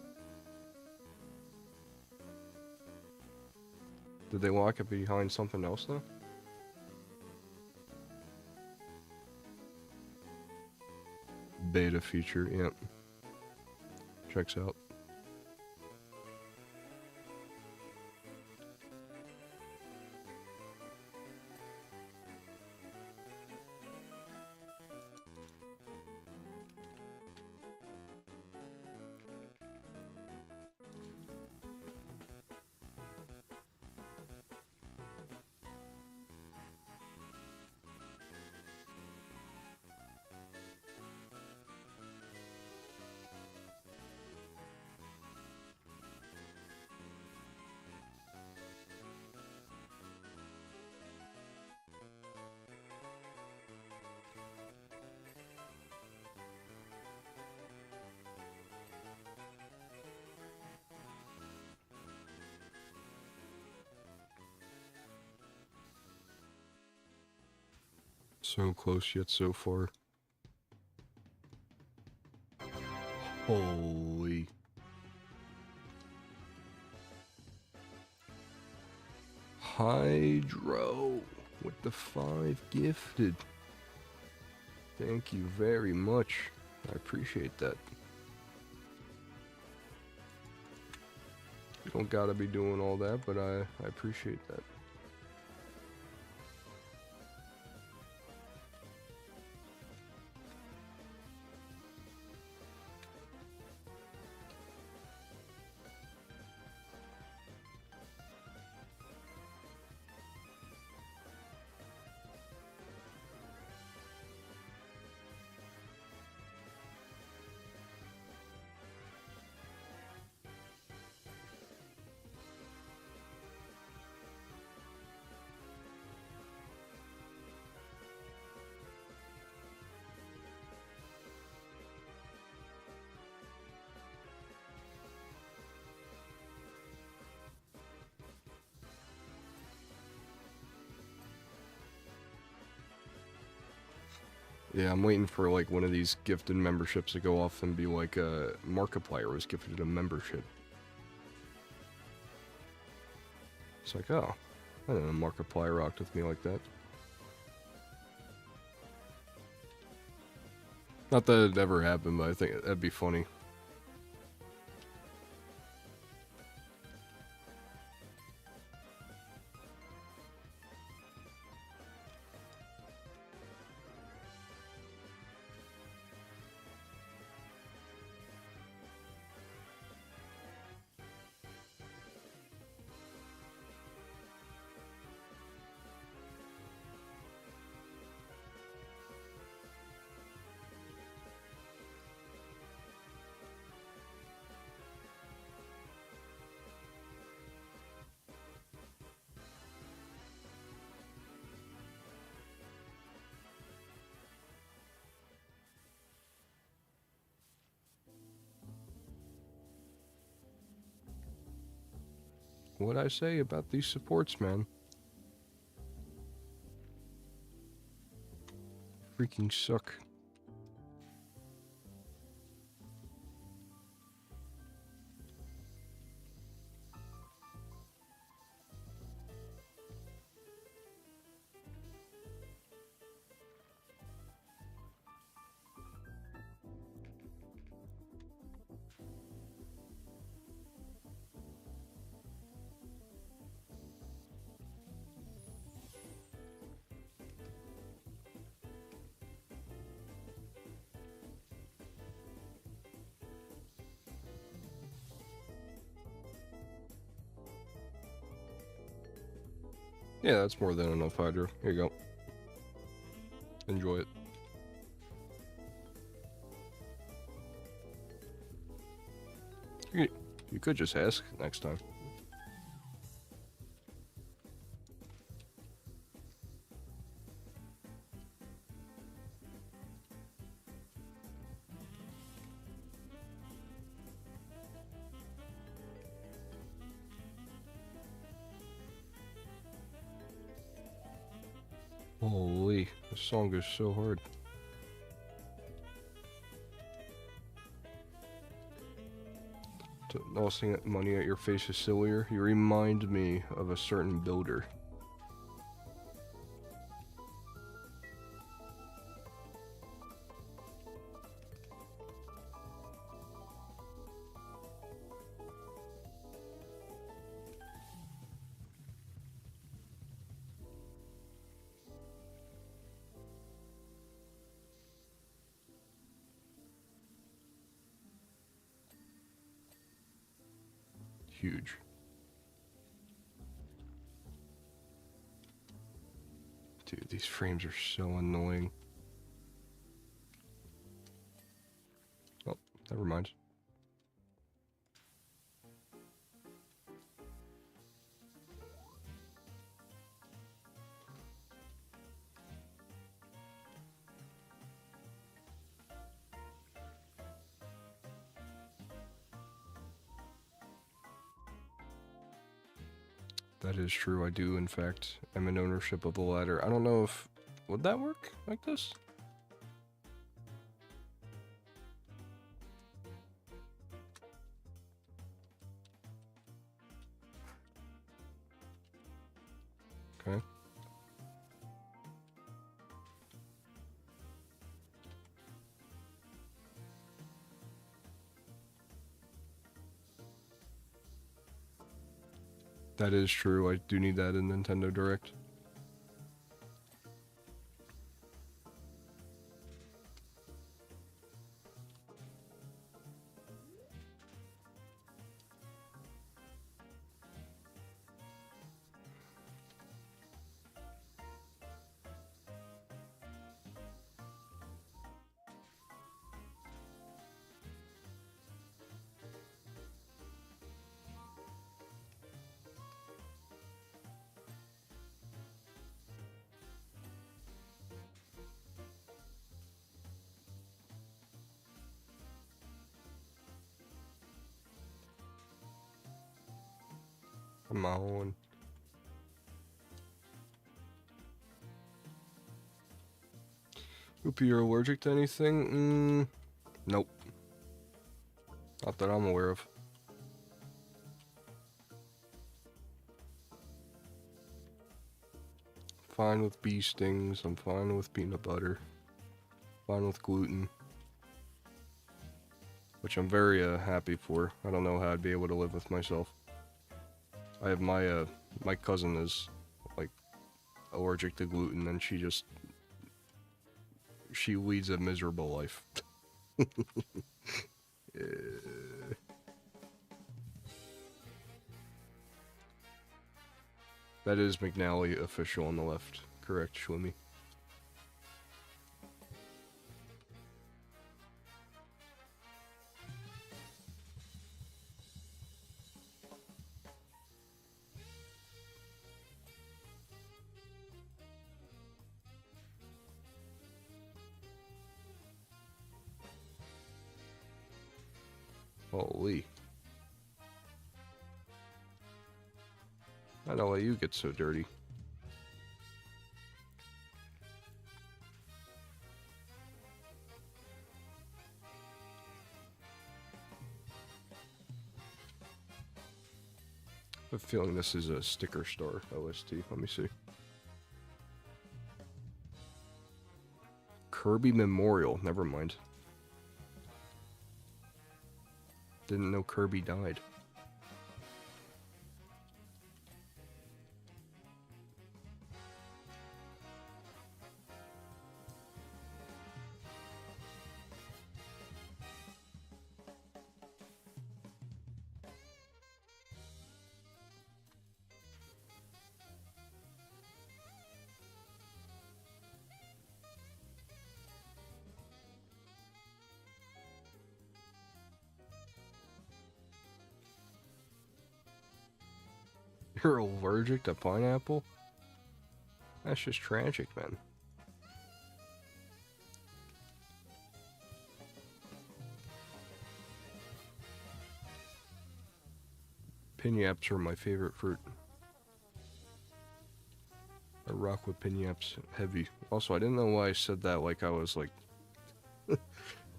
Did they lock it behind something else, though? Beta feature, yep. Checks out. So close yet so far. Holy. Hydro with the 5 gifted. Thank you very much. I appreciate that. You don't gotta be doing all that, but I appreciate that. Yeah, I'm waiting for like one of these gifted memberships to go off and be like Markiplier was gifted a membership. It's like, oh, I didn't know Markiplier rocked with me like that. Not that it ever happened, but I think that'd be funny. What'd I say about these supports, man? Freaking suck. Yeah, that's more than enough, Hydro. Here you go. Enjoy it. You could just ask next time. Holy, this song is so hard. Tossing money at your face is sillier. You remind me of a certain builder. Huge. Dude, these frames are so annoying. Oh, never mind. That is true. I do, in fact, am in ownership of the ladder. I don't know if... Would that work like this? Okay. That is true. I do need that in Nintendo Direct. Come on. Oopie, you're allergic to anything? Nope. Not that I'm aware of. Fine with bee stings, I'm fine with peanut butter. Fine with gluten. Which I'm very happy for. I don't know how I'd be able to live with myself. I have my cousin is, like, allergic to gluten, and she leads a miserable life. That is McNally official on the left. Correct, Shwimmy. Holy. I don't let you get so dirty. I have a feeling this is a sticker star OST. Let me see. Kirby Memorial. Never mind. Didn't know Kirby died. You're allergic to pineapple? That's just tragic, man. Pinyaps are my favorite fruit. I rock with pinyaps heavy. Also, I didn't know why I said that like I was like...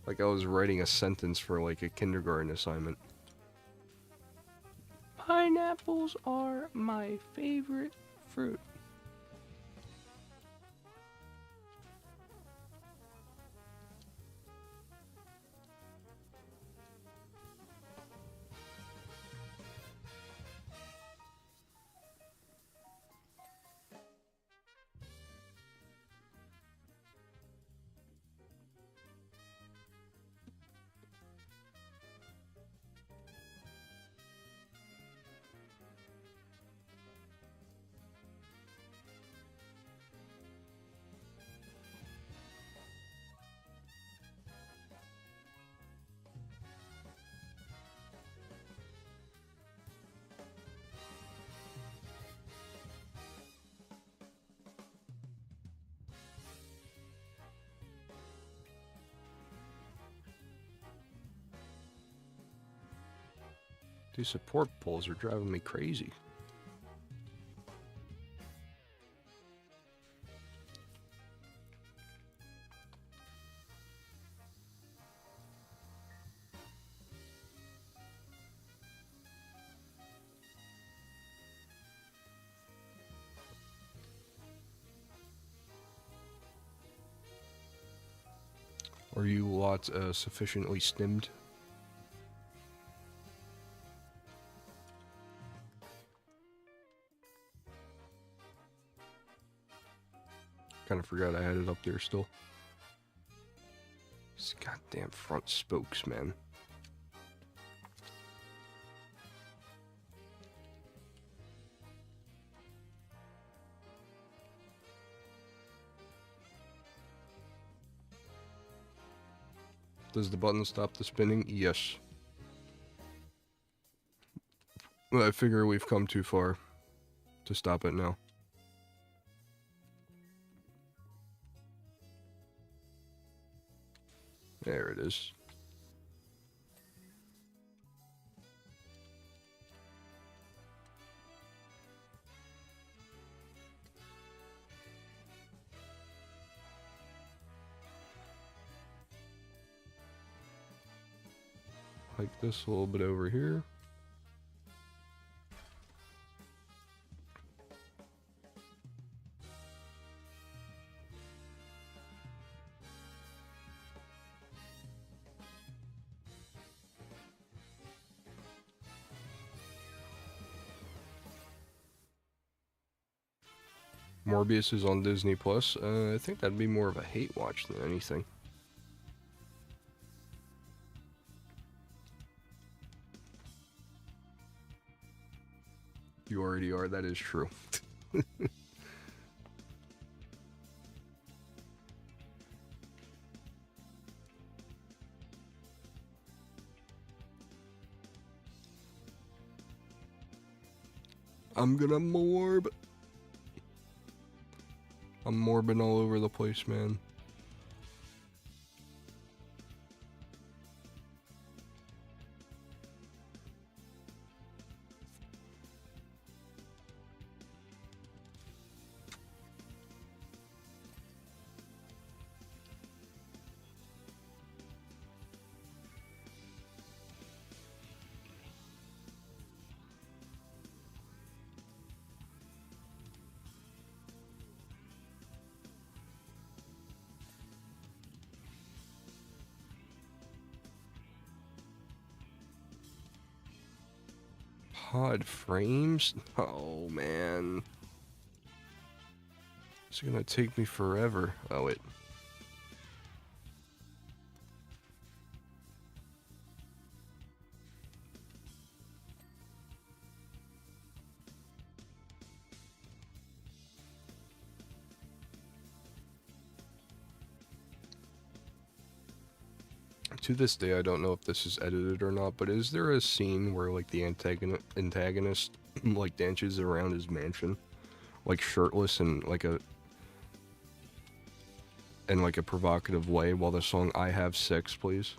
like I was writing a sentence for like a kindergarten assignment. Pineapples are my favorite fruit. These support poles are driving me crazy. Are you lot sufficiently stimmed? Kind of forgot I had it up there still. These goddamn front spokes, man. Does the button stop the spinning? Yes. Well, I figure we've come too far to stop it now. There it is. Like this a little bit over here. Morbius is on Disney Plus. I think that'd be more of a hate watch than anything. You already are, that is true. I'm gonna morb. I'm morbing all over the place, man. Pod frames? Oh, man. It's gonna take me forever. Oh, wait. To this day, I don't know if this is edited or not, but is there a scene where, like, the antagonist like dances around his mansion, like shirtless and like a in like a provocative way, while the song "I Have Sex," please.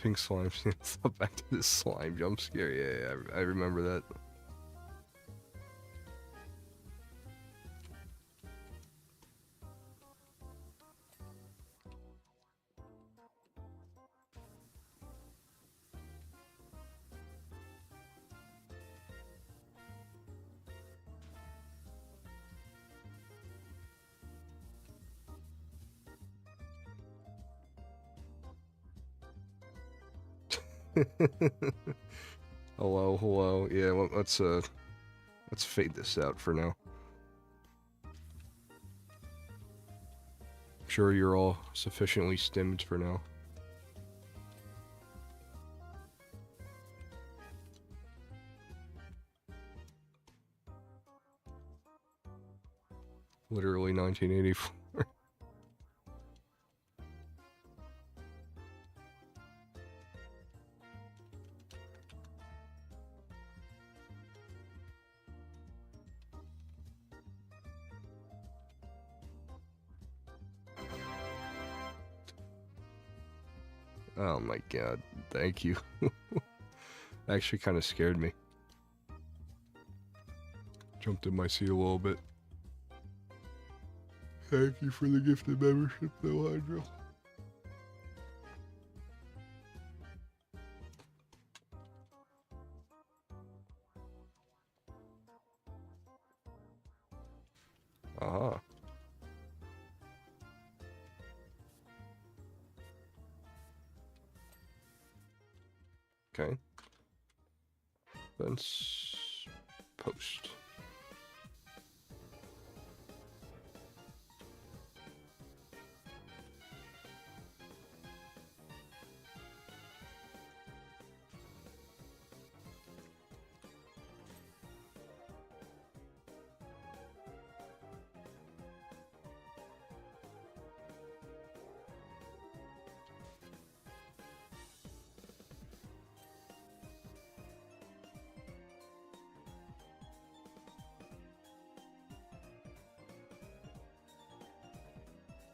Pink slime. Back to this slime jump scare. Yeah, I remember that. Hello, hello. Yeah, well, let's fade this out for now. I'm sure you're all sufficiently stimmed for now. Literally 1984. Oh my god, thank you. Actually kind of scared me. Jumped in my seat a little bit. Thank you for the gifted membership though, Hydro. Aha. Okay. Let's post.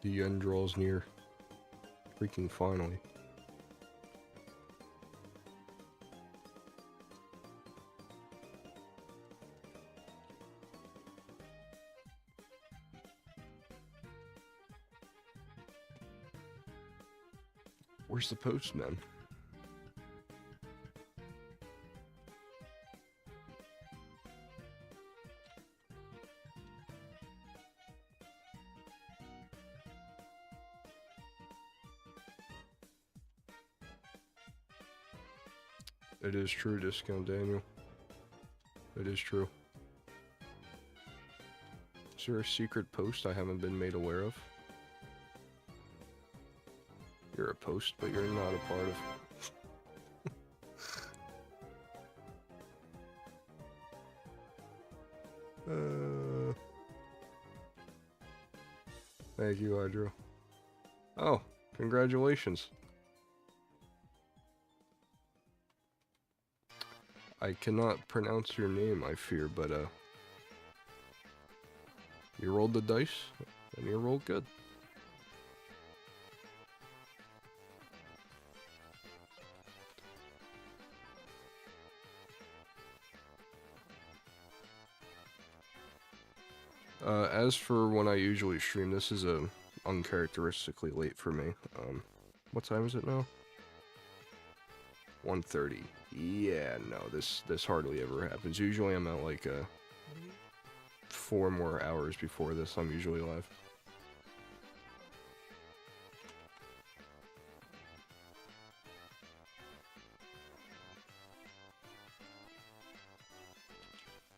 The end draws near. Freaking finally. Where's the postman? It is true, Discount Daniel. It is true. Is there a secret post I haven't been made aware of? You're a post, but you're not a part of... Thank you, Hydro. Oh, congratulations. I cannot pronounce your name, I fear, but, you rolled the dice, and you rolled good. As for when I usually stream, this is uncharacteristically late for me. What time is it now? 1:30. Yeah, no, this hardly ever happens. Usually I'm at like 4 more hours before this. I'm usually live.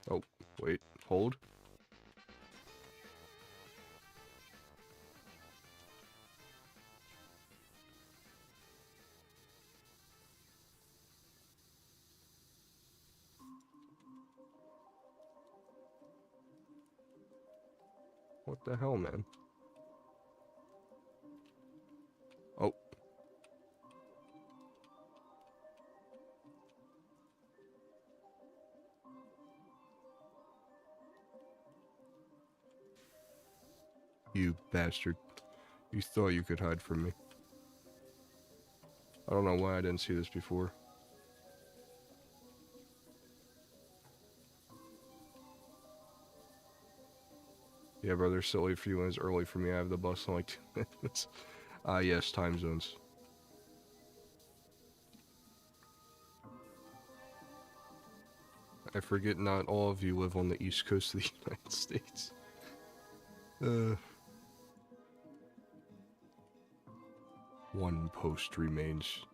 Oh, Wait, hold. What the hell, man? Oh. You bastard. You thought you could hide from me. I don't know why I didn't see this before. Yeah, brother, silly for you when it's early for me. I have the bus in like 2 minutes. Yes, time zones. I forget not all of you live on the east coast of the United States. One post remains.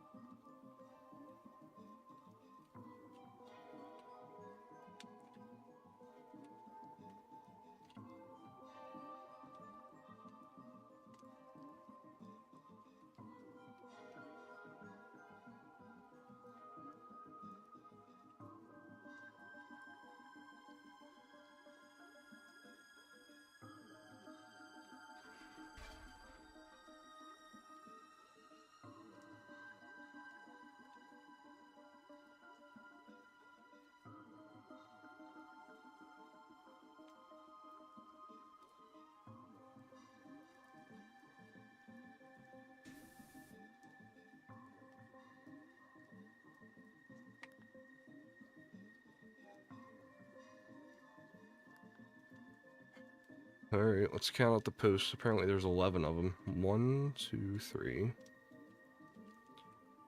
Alright, let's count out the posts. Apparently there's 11 of them. 1, 2, 3,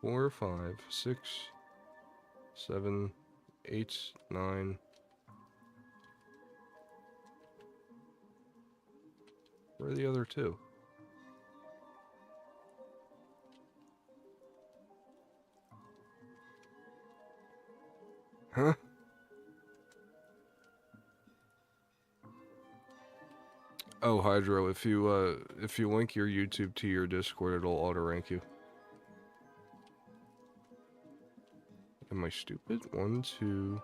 4, 5, 6, 7, 8, 9. Where are the other two? Huh? Oh, Hydro, if you link your YouTube to your Discord, it'll auto-rank you. Am I stupid? 1, 2...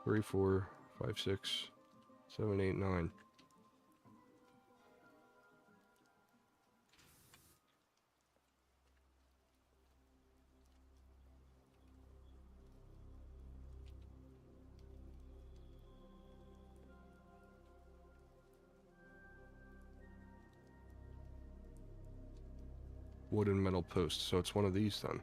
3, 4, 5, 6, 7, 8, 9. Wood and metal posts, so it's one of these then.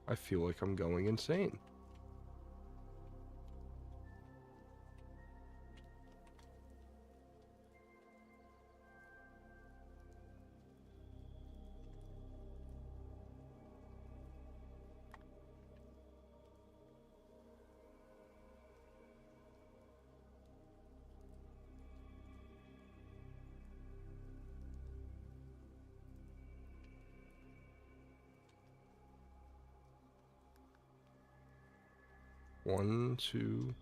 I feel like I'm going insane. One, two...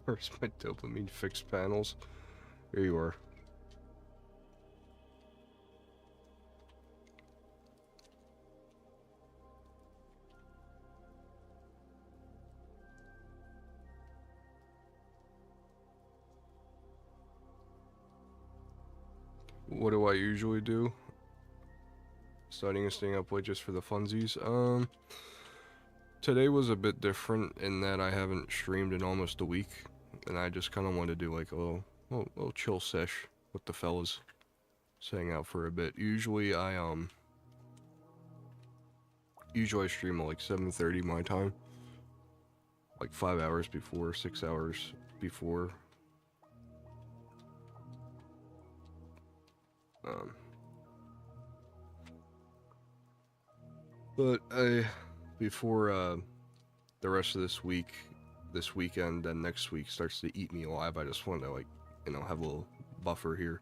Where's my dopamine fixed panels? Here you are. What do I usually do? Starting and staying up late just for the funsies? Today was a bit different in that I haven't streamed in almost a week, and I just kind of wanted to do like a little chill sesh with the fellas, just hang out for a bit. Usually I stream at like 7:30 my time, like 5 hours before, 6 hours before. But before the rest of this week, this weekend, and next week starts to eat me alive, I just want to, like, you know, have a little buffer here.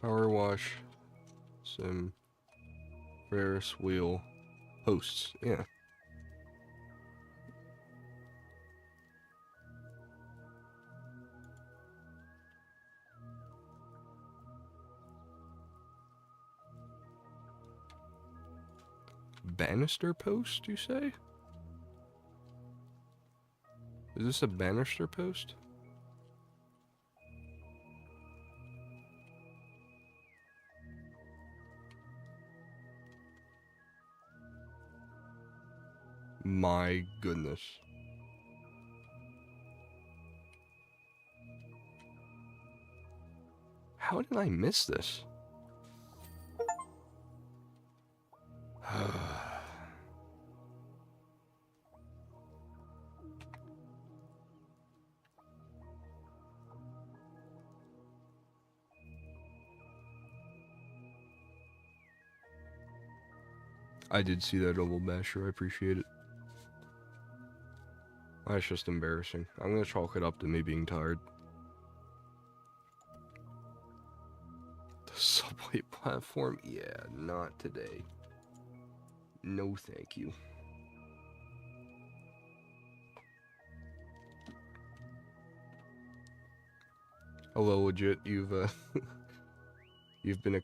Powerwash, some Ferris wheel hosts, yeah. Banister post, you say? Is this a banister post? My goodness. How did I miss this? I did see that double basher, I appreciate it. That's just embarrassing. I'm gonna chalk it up to me being tired. The subway platform? Yeah, not today. No thank you. Hello, legit, you've been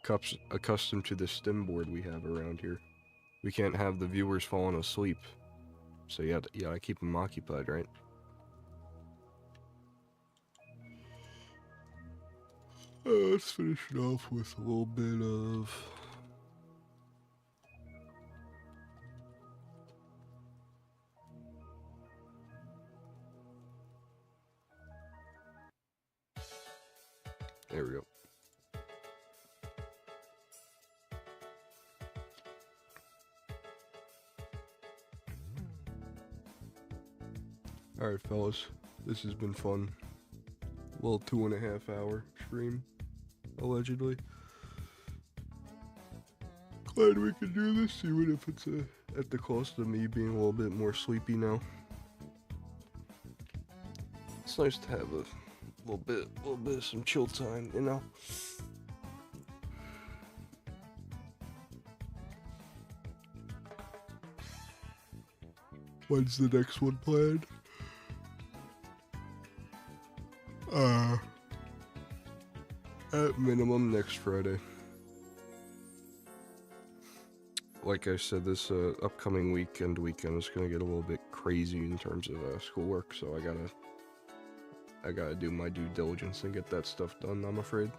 accustomed to the stim board we have around here. We can't have the viewers falling asleep. So you gotta keep them occupied, right? Let's finish it off with a little bit of... There we go. Alright, fellas. This has been fun. A little 2.5 hour stream, allegedly. Glad we can do this, even if it's at the cost of me being a little bit more sleepy now. It's nice to have a little bit of some chill time, you know? When's the next one planned? At minimum next Friday. Like I said, this upcoming weekend is gonna get a little bit crazy in terms of schoolwork, so I gotta do my due diligence and get that stuff done, I'm afraid.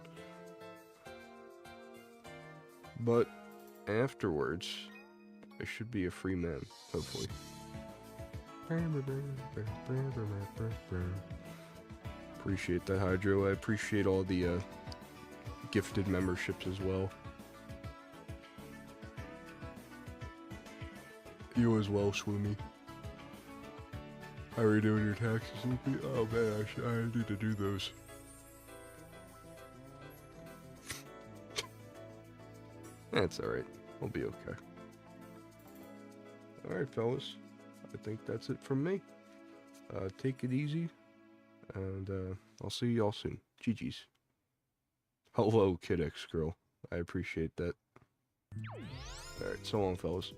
But afterwards, I should be a free man, hopefully. Appreciate that, Hydro. I appreciate all the gifted memberships as well. You as well, Swoomy. How are you doing your taxes, Loopy? Oh man, I need to do those. That's alright. I'll be okay. Alright, fellas. I think that's it from me. Take it easy. And I'll see y'all soon. GG's. Hello, Kid X Girl. I appreciate that. Alright, so long, fellas.